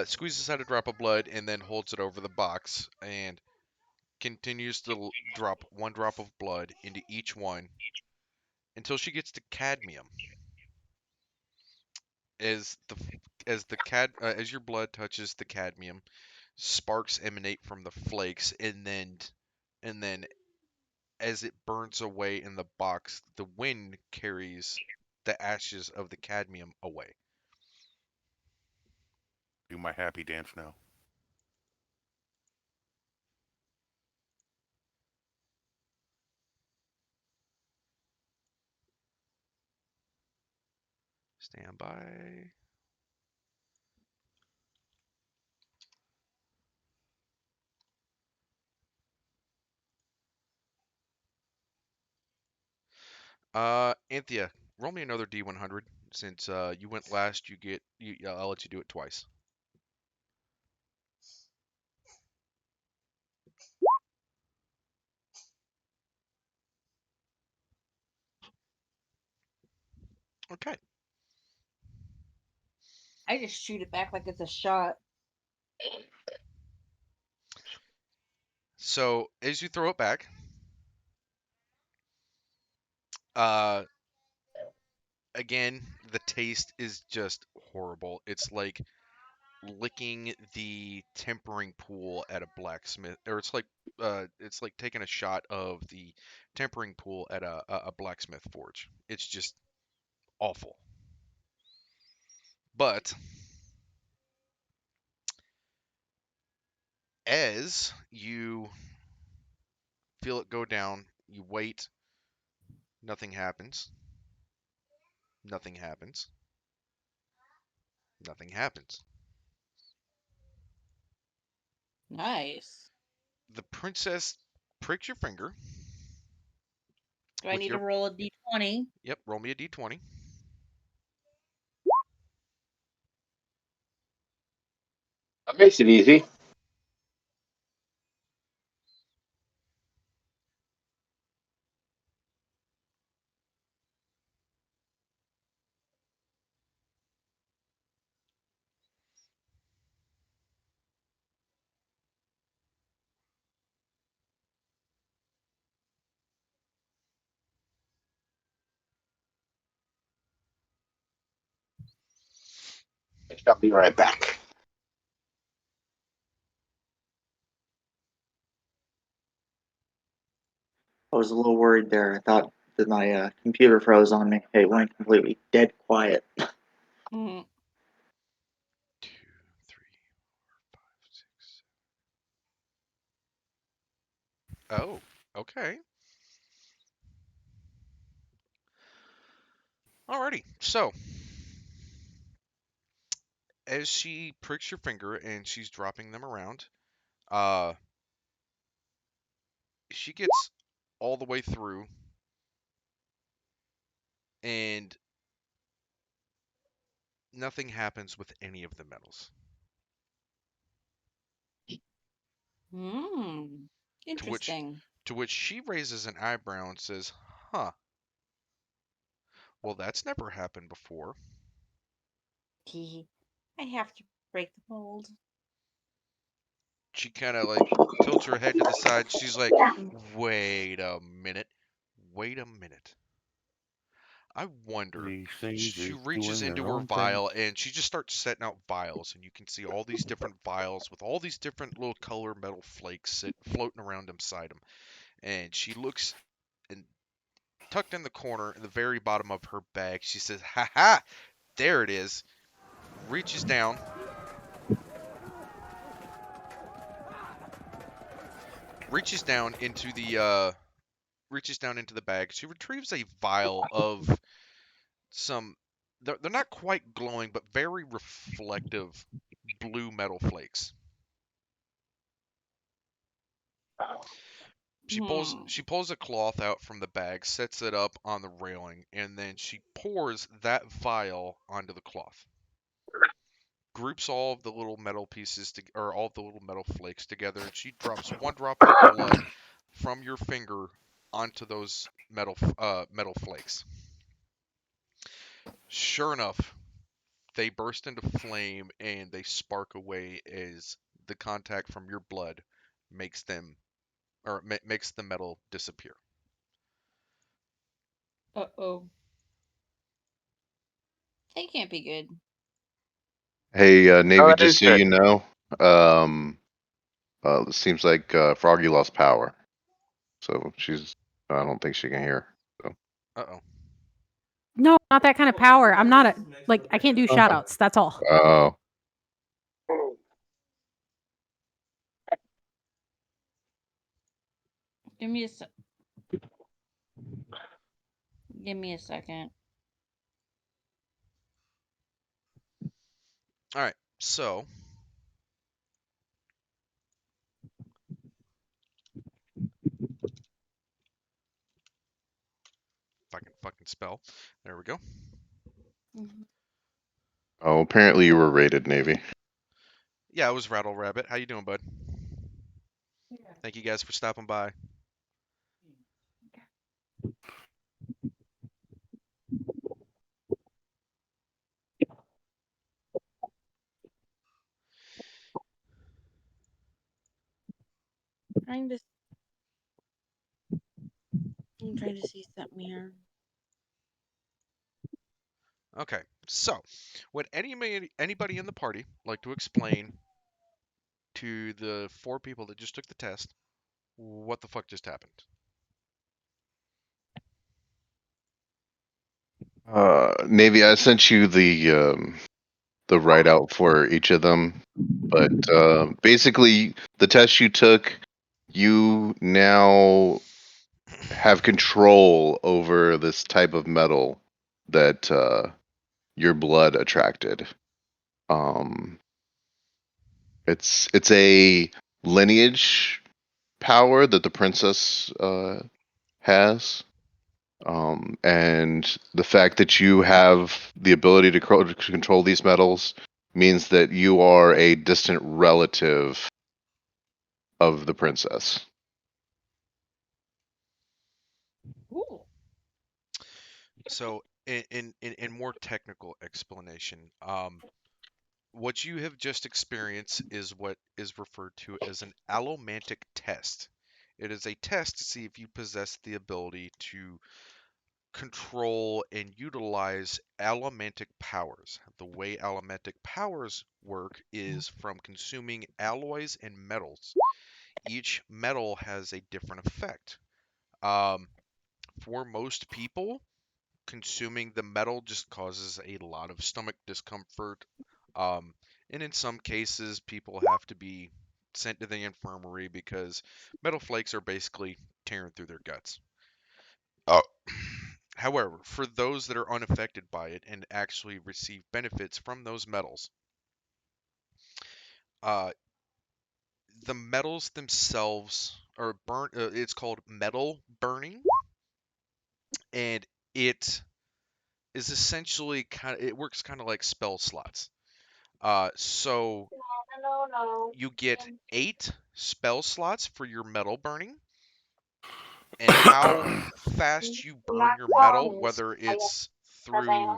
squeezes out a drop of blood, and then holds it over the box. And continues to drop 1 drop of blood into each one until she gets to cadmium. As as your blood touches the cadmium, sparks emanate from the flakes, and then as it burns away in the box, the wind carries the ashes of the cadmium away. Do my happy dance now. Stand by. Anthea, roll me another D100. Since you went last, I'll let you do it twice. Okay. I just shoot it back like it's a shot. So as you throw it back, uh, again, the taste is just horrible. It's like licking the tempering pool at a blacksmith, or it's like taking a shot of the tempering pool at a blacksmith forge. It's just awful. But as you feel it go down, you wait, nothing happens. Nothing happens. Nothing happens. Nice. The princess pricks your finger Do I with need your. to roll a d20? Yep, roll me a d20. That makes it easy. I'll be right back. I was a little worried there. I thought that my computer froze on me. It went completely dead quiet. Mm. 2, 3, 4, 5, 6. Oh, okay. Alrighty. So, as she pricks your finger and she's dropping them around, uh, she gets all the way through, and nothing happens with any of the metals. Hmm. To which, Interesting. to which she raises an eyebrow and says, "Huh? Well, that's never happened before." I have to break the mold. She kind of like tilts her head to the side. She's like, "Wait a minute. Wait a minute. I wonder." These things She is reaches doing into their her own thing. vial and she just starts setting out vials, and you can see all these different vials with all these different little color metal flakes floating around inside them. And she looks, and tucked in the corner in the very bottom of her bag, she says, "Ha ha! There it is." Reaches down, reaches down into the bag. She retrieves a vial of some. They're not quite glowing, but very reflective blue metal flakes. Hmm. She pulls a cloth out from the bag, sets it up on the railing, and then she pours that vial onto the cloth. Groups all of the little metal pieces or all of the little metal flakes together, and she drops 1 drop of blood from your finger onto those metal flakes. Sure enough, they burst into flame and they spark away as the contact from your blood makes them or makes the metal disappear. Uh-oh. That can't be good. Hey, Navy, that just is so good. you know, it seems like Froggy lost power, so I don't think she can hear. So. Uh-oh. No, not that kind of power. I'm not I can't do shout outs. That's all. Oh. Give me a sec. Give me a second. All right. So if I can fucking spell. There we go. Oh, apparently you were rated, Navy. Yeah, it was Rattle Rabbit. How you doing, bud? Thank you guys for stopping by. I'm trying to see something here. Okay. So, would anybody in the party like to explain to the 4 people that just took the test what the fuck just happened? Navy, I sent you the write out for each of them, but basically the test you took, you now have control over this type of metal that your blood attracted. It's a lineage power that the princess has. And the fact that you have the ability to control these metals means that you are a distant relative of the princess. Ooh. So, in more technical explanation, what you have just experienced is what is referred to as an allomantic test. It is a test to see if you possess the ability to control and utilize allomantic powers. The way allomantic powers work is from consuming alloys and metals. Each metal has a different effect. For most people, consuming the metal just causes a lot of stomach discomfort. And in some cases, people have to be sent to the infirmary because metal flakes are basically tearing through their guts. However, for those that are unaffected by it and actually receive benefits from those metals, the metals themselves are burnt. It's called metal burning, and it is essentially it works kind of like spell slots. So you get 8 spell slots for your metal burning, and how fast you burn your metal, whether it's through,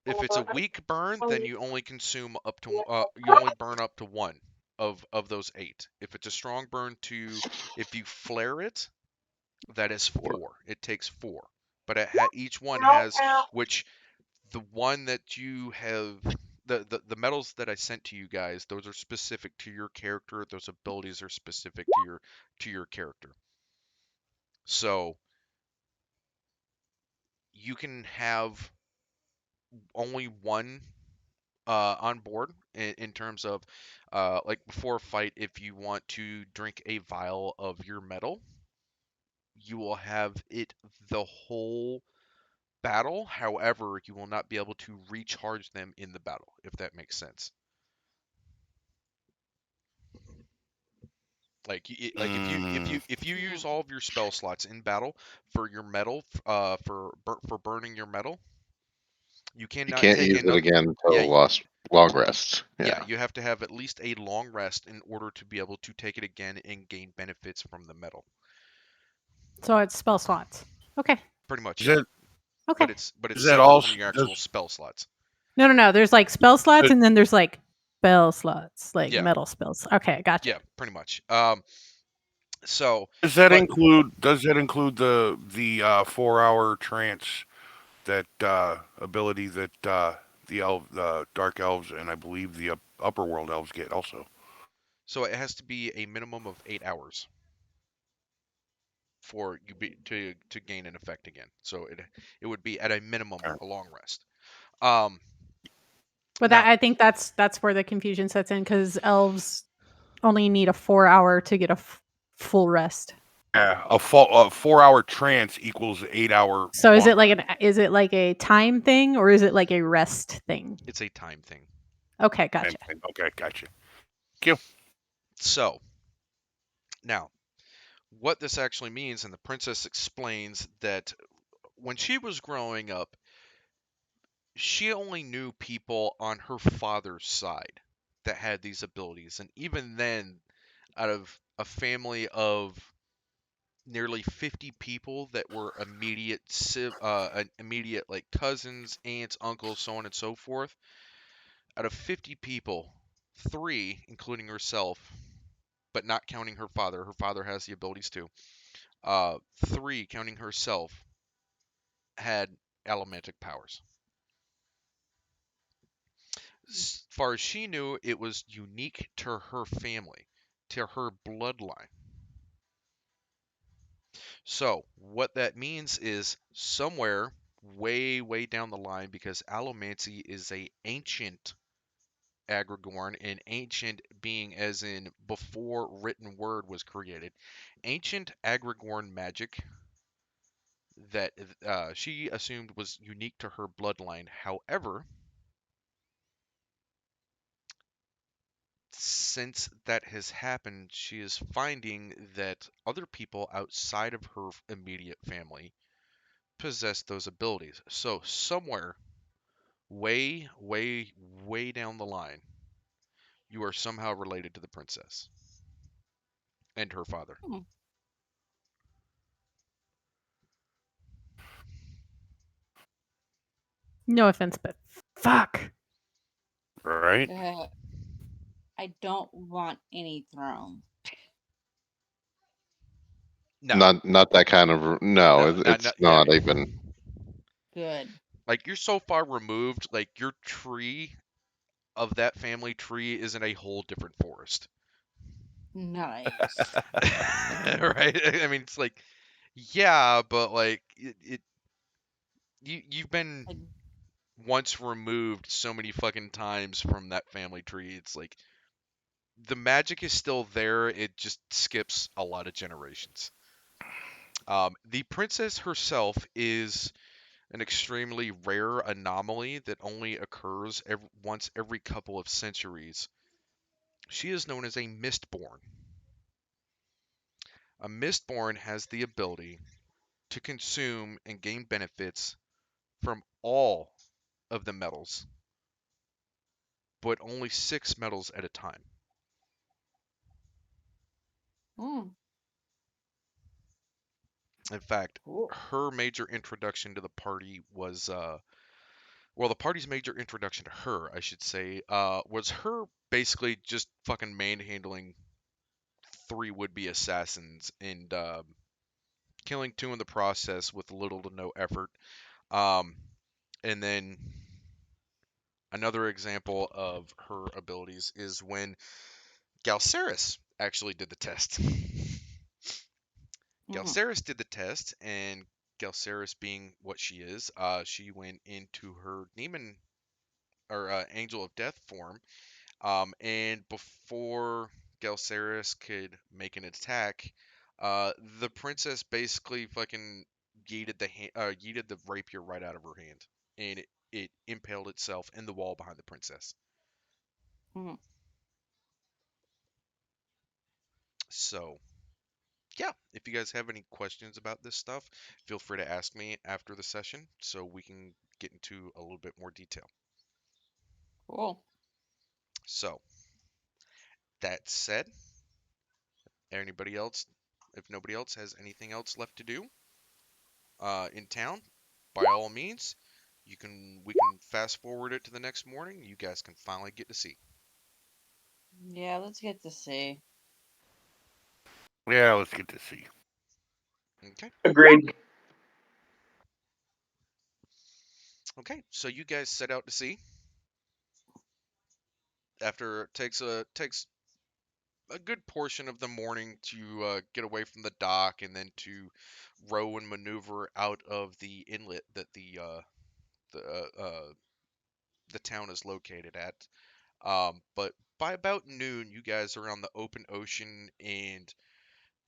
if it's a weak burn, then you only consume up to you only burn up to 1 of those 8. If it's a strong burn, if you flare it, that is 4. It takes 4, but each one has, which the one that you have, the metals that I sent to you guys, those are specific to your character. Those abilities are specific to your character. So you can have only one on board in terms of like before a fight. If you want to drink a vial of your metal, you will have it the whole battle. However, you will not be able to recharge them in the battle, if that makes sense. Like if you use all of your spell slots in battle for your metal, for burning your metal, you You cannot can't take use it another. again Yeah, until long rest. yeah, Yeah. you have to have at least a long rest in order to be able to take it again and gain benefits from the metal. So it's spell slots. Okay. Pretty much, Is yeah. that Okay. But it's is that separate all? from your actual spell slots. No. There's like spell slots, But- and then there's like spell slots, like Yeah. metal spells. Okay, gotcha. Yeah, pretty much. So, Does that but include the 4-hour trance, that ability that the dark elves and I believe the upper world elves get also? so it has to be a minimum of 8 hours for you to gain an effect again. So it would be at a minimum Okay. a long rest. Um, But now, I think that's where the confusion sets in because elves only need a 4 hour to get a full rest. Yeah, a 4-hour trance equals 8-hour So is long it like rest. is it like a time thing or is it like a rest thing? it's a time thing. Okay, Same gotcha. thing. Okay, gotcha. Thank you. So now, what this actually means, and the princess explains that when she was growing up, she only knew people on her father's side that had these abilities, and even then, out of a family of nearly 50 people that were immediate like cousins, aunts, uncles, so on and so forth. Out of 50 people, 3, including herself, but not counting her father has the abilities too. 3, counting herself, had allomantic powers. As far as she knew, it was unique to her family, to her bloodline. So, what that means is somewhere way, way down the line, because allomancy is a ancient agrigorn, and ancient being as in before written word was created, ancient agrigorn magic that she assumed was unique to her bloodline. However, since that has happened, she is finding that other people outside of her immediate family possess those abilities. So somewhere way, way, way down the line, you are somehow related to the princess and her father. Hmm. No offense, but fuck. Right? I don't want any throne. No, Not that kind of. No, no, it's yeah. not even. Good. Like you're so far removed, like your tree of that family tree is in a whole different forest. Nice. Right? I mean, it's like, yeah, but like you've been I, once removed so many fucking times from that family tree. It's like the magic is still there. It just skips a lot of generations. The princess herself is an extremely rare anomaly that only occurs once every couple of centuries. She is known as a Mistborn. A Mistborn has the ability to consume and gain benefits from all of the metals, but only 6 metals at a time. mm, In fact, cool. her major introduction to the party was, well, the party's major introduction to her, I should say, was her basically just fucking manhandling 3 would-be assassins and killing 2 in the process with little to no effort. Um, and then another example of her abilities is when Galceris actually did the test. Mm, Galceris did the test, and Galceris being what she went into her demon or angel of death form. And before Galceris could make an attack, the princess basically fucking yeeted the rapier right out of her hand, and it impaled itself in the wall behind the princess. mm. So, yeah, if you guys have any questions about this stuff, feel free to ask me after the session so we can get into a little bit more detail. Cool. So, that said, anybody else, if nobody else has anything else left to do in town, by all means, we can fast forward it to the next morning. You guys can finally get to see. Yeah, let's get to see. Yeah, let's get to sea. Okay. Agreed. Okay. So you guys set out to sea. After it takes a good portion of the morning to get away from the dock and then to row and maneuver out of the inlet that the uh, uh, the town is located at. But by about noon, you guys are on the open ocean and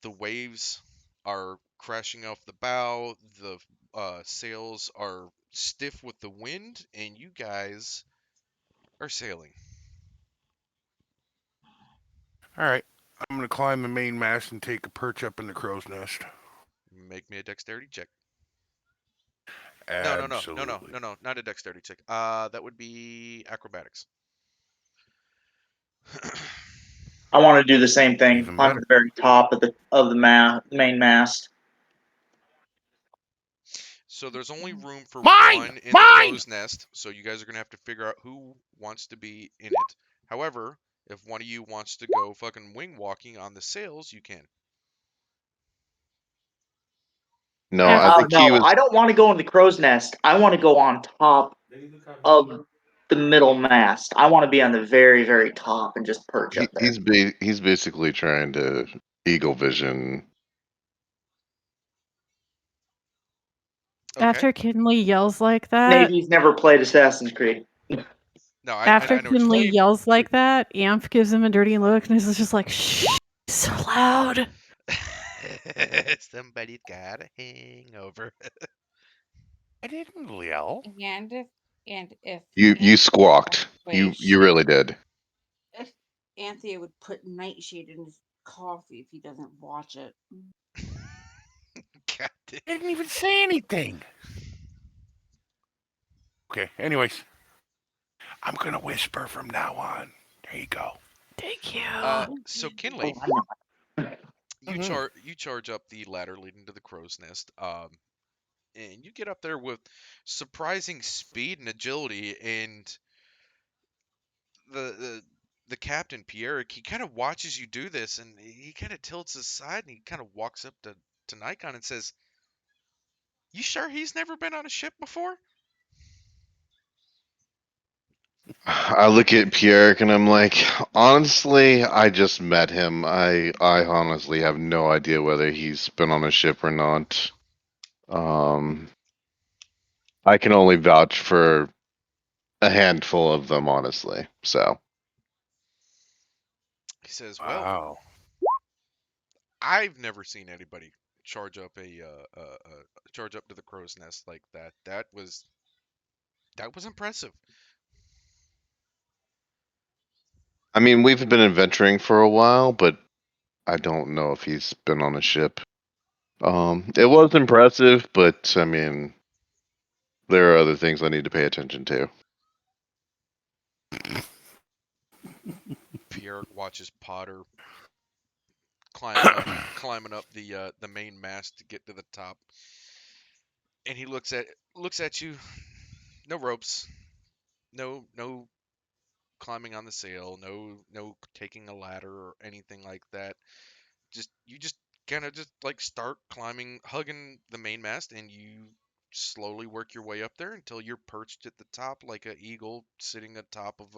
the waves are crashing off the bow. The sails are stiff with the wind, and you guys are sailing. All right. I'm going to climb the main mast and take a perch up in the crow's nest. Make me a dexterity check. Absolutely. No, not a dexterity check. That would be acrobatics. I want to do the same thing. Even Climb to better. the very top of the main mast. So there's only room for Mine! one in the Mine! crow's nest, so you guys are gonna have to figure out who wants to be in it. However, if one of you wants to go fucking wing walking on the sails, you can. No, I think he No, was I don't want to go in the crow's nest. I want to go on top of the middle mast. I want to be on the very, very top and just perch up there. he's basically trying to eagle vision. Okay. After Kinley yells like that, Navy's never played Assassin's Creed. No, I after know what you Kinley mean. yells like that, Amph gives him a dirty look and is just like, "Shh, so loud." Somebody's got a hangover. I didn't yell. And if You squawked. You really did. if Anthea would put nightshade in his coffee if he doesn't watch it. God damn. I didn't even say anything. Okay, anyways. I'm going to whisper from now on. There you go. Thank you. So Kinley, Mhm. you charge up the ladder leading to the crow's nest. And you get up there with surprising speed and agility, and the captain Pierre, he kind of watches you do this, and he kind of tilts aside and he kind of walks up to Nikon and says, "You sure he's never been on a ship before?" I look at Pierre and I'm like, honestly, I just met him. I honestly have no idea whether he's been on a ship or not. I can only vouch for a handful of them, honestly. So He says, "Well, Wow. I've never seen anybody charge up charge up to the crow's nest like that. That was impressive." I mean, we've been adventuring for a while, but I don't know if he's been on a ship. It was impressive, but I mean, there are other things I need to pay attention to. Pierre watches Potter climbing up the main mast to get to the top, and he looks at you. No ropes, no climbing on the sail, no taking a ladder or anything like that. You just kind of just like start climbing, hugging the mainmast, and you slowly work your way up there until you're perched at the top like an eagle sitting atop of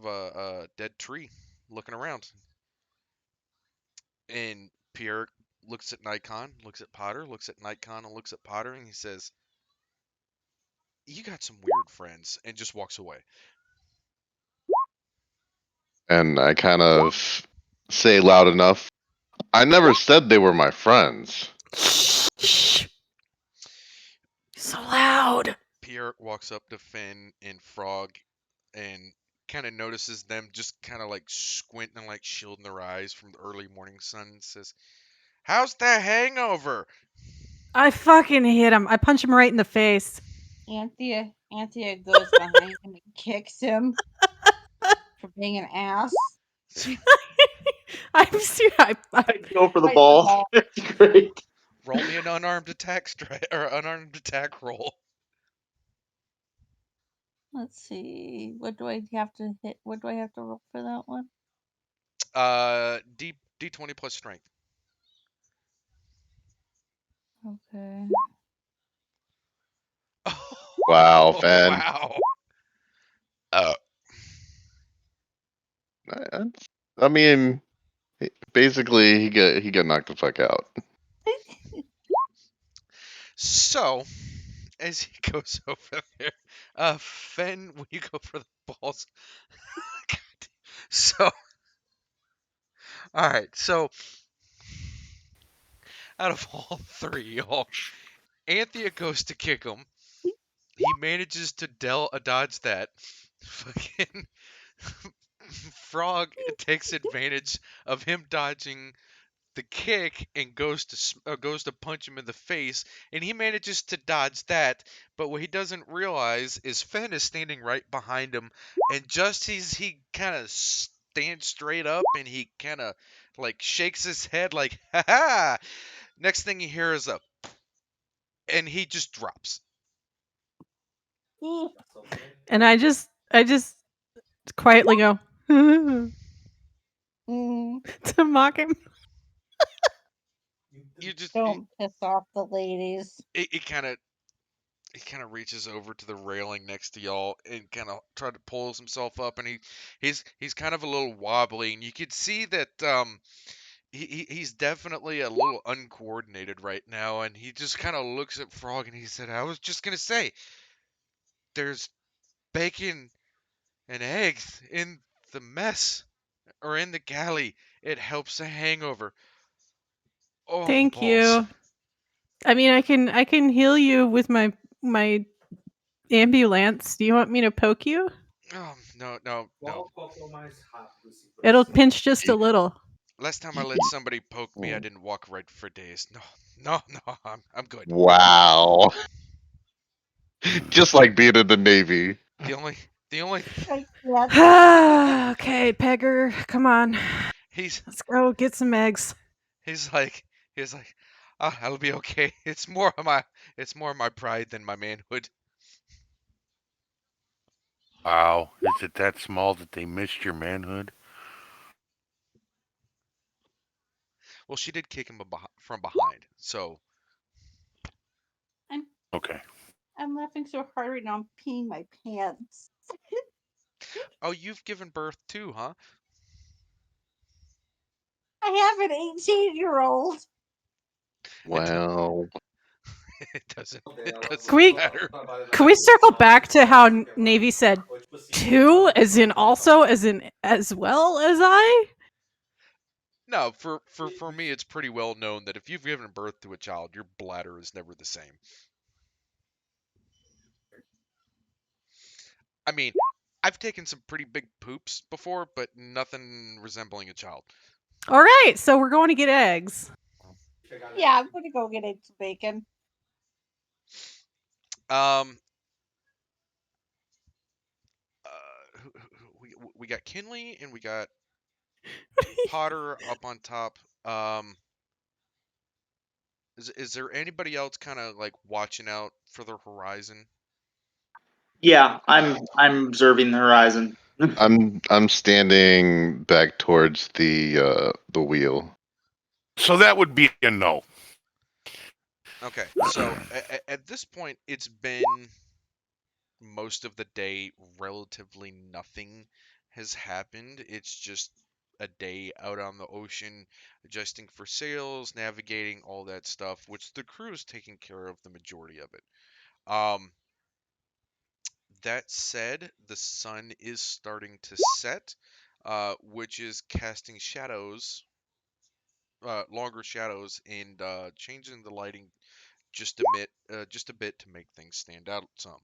a dead tree, looking around. And Pierre looks at Nikon, looks at Potter, looks at Nikon, and looks at Potter, and he says, "You got some weird friends," and just walks away. And I kind of say loud enough, I never said they were my friends. Shh. So loud. Pierre walks up to Finn and Frog and kind of notices them just kind of like squinting and like shielding their eyes from the early morning sun and says, "How's the hangover?" I fucking hit him. I punch him right in the face. Anthea goes behind him and kicks him for being an ass. I'm serious. I Go for the Right, ball. It's great. Roll me an unarmed attack or unarmed attack roll. Let's see. What do I have to hit? What do I have to roll for that one? D20 plus strength. Okay. Wow, Oh, Fan. wow. I mean, basically, he got knocked the fuck out. So, as he goes over there, Fen, will you go for the balls? God. So, all right. So, out of all three, y'all, Anthea goes to kick him. He manages to dodge that. Fucking Frog takes advantage of him dodging the kick and goes to punch him in the face, and he manages to dodge that. But what he doesn't realize is Fen is standing right behind him, and just as he kind of stands straight up and he kind of like shakes his head like ha ha. Next thing you hear is a, and he just drops. And I just quietly go to mock him. You just Don't piss off the ladies. it kind of reaches over to the railing next to y'all and kind of try to pulls himself up, and he's kind of a little wobbly, and you can see that he's definitely a little uncoordinated right now, and he just kind of looks at Frog and he said, "I was just gonna say, there's bacon and eggs in the mess or in the galley. It helps a hangover." Oh, Thank balls. you. I mean, I can heal you with my ambulance. Do you want me to poke you? Oh, no. It'll pinch just a little. Last time I let somebody poke me, I didn't walk right for days. No, I'm good. Wow. Just like being in the Navy. The only Okay, Pegger, come on. he's Let's go get some eggs. he's like oh, I'll be okay. It's more of my pride than my manhood. Wow, is it that small that they missed your manhood? Well, she did kick him from behind, so I'm Okay. I'm laughing so hard right now. I'm peeing my pants. oh, you've given birth too, huh? I have an 18-year-old. Wow. It Can doesn't we matter. can we circle back to how Navy said two, as in also, as in as well as I? No, for me, it's pretty well known that if you've given birth to a child, your bladder is never the same. I mean, I've taken some pretty big poops before, but nothing resembling a child. All right, so we're going to get eggs. Yeah, I'm gonna go get eggs and bacon. Um, we got Kinley and we got Potter up on top. Is there anybody else kind of like watching out for the horizon? Yeah, I'm observing the horizon. I'm standing back towards the wheel. So that would be a no. Okay, so at this point, it's been most of the day relatively nothing has happened. It's just a day out on the ocean, adjusting for sails, navigating all that stuff, which the crew is taking care of the majority of it. Um, that said, the sun is starting to set, which is casting shadows, longer shadows, and changing the lighting just a bit to make things stand out some.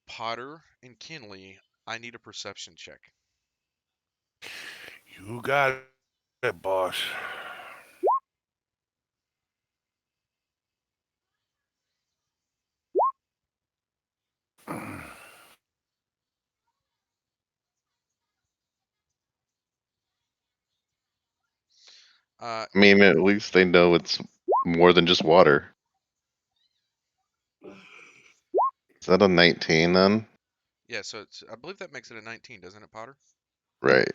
Potter and Kinley, I need a perception check. You got it, boss. Uh, I mean, at least they know it's more than just water. Is that a 19 then? yeah, so I believe that makes it a 19, doesn't it, Potter? Right.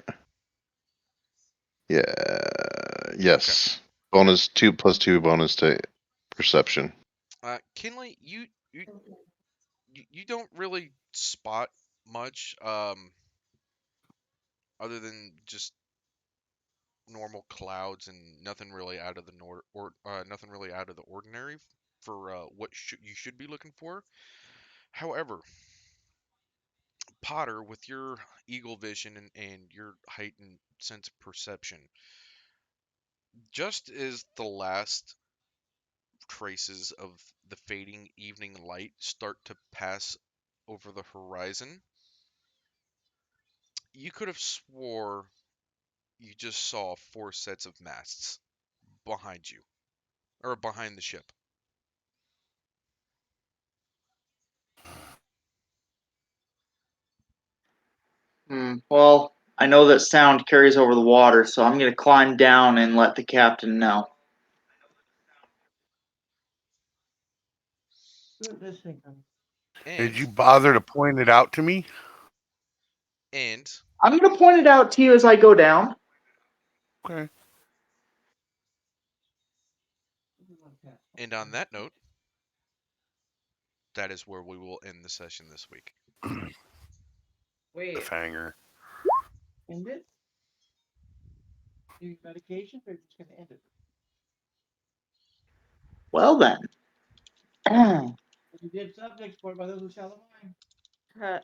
Yeah. Yes. Bonus 2 plus 2 bonus to perception. Kinley, you don't really spot much other than just normal clouds and nothing really out of the nothing really out of the ordinary for what you should be looking for. However, Potter, with your eagle vision and your heightened sense of perception, just as the last traces of the fading evening light start to pass over the horizon, you could have swore you just saw 4 sets of masts behind you, or behind the ship. Well, I know that sound carries over the water, so I'm going to climb down and let the captain know. Did And you bother to point it out to me? and I'm going to point it out to you as I go down. Okay. and on that note, that is where we will end the session this week. Cliffhanger. End it? Doing medications or just gonna end it? Well then. You did subjects for by those who shall abide.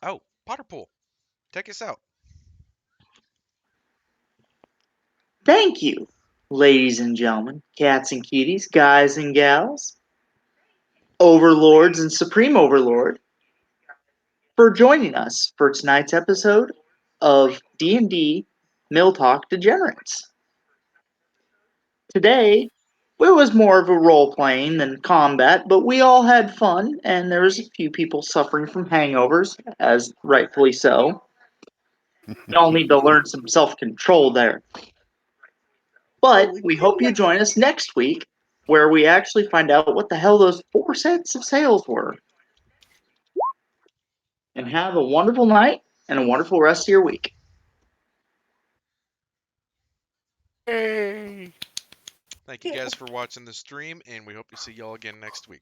Oh, Potterpool, take us out. Thank you, ladies and gentlemen, cats and kitties, guys and gals, overlords and supreme overlord, for joining us for tonight's episode of D&D MilTalk Degenerates. Today, it was more of a role-playing than combat, but we all had fun, and there was a few people suffering from hangovers, as rightfully so. We all need to learn some self-control there. But we hope you join us next week, where we actually find out what the hell those 4 sets of sails were. And have a wonderful night and a wonderful rest of your week. Yay! Thank you guys for watching the stream, and we hope to see y'all again next week.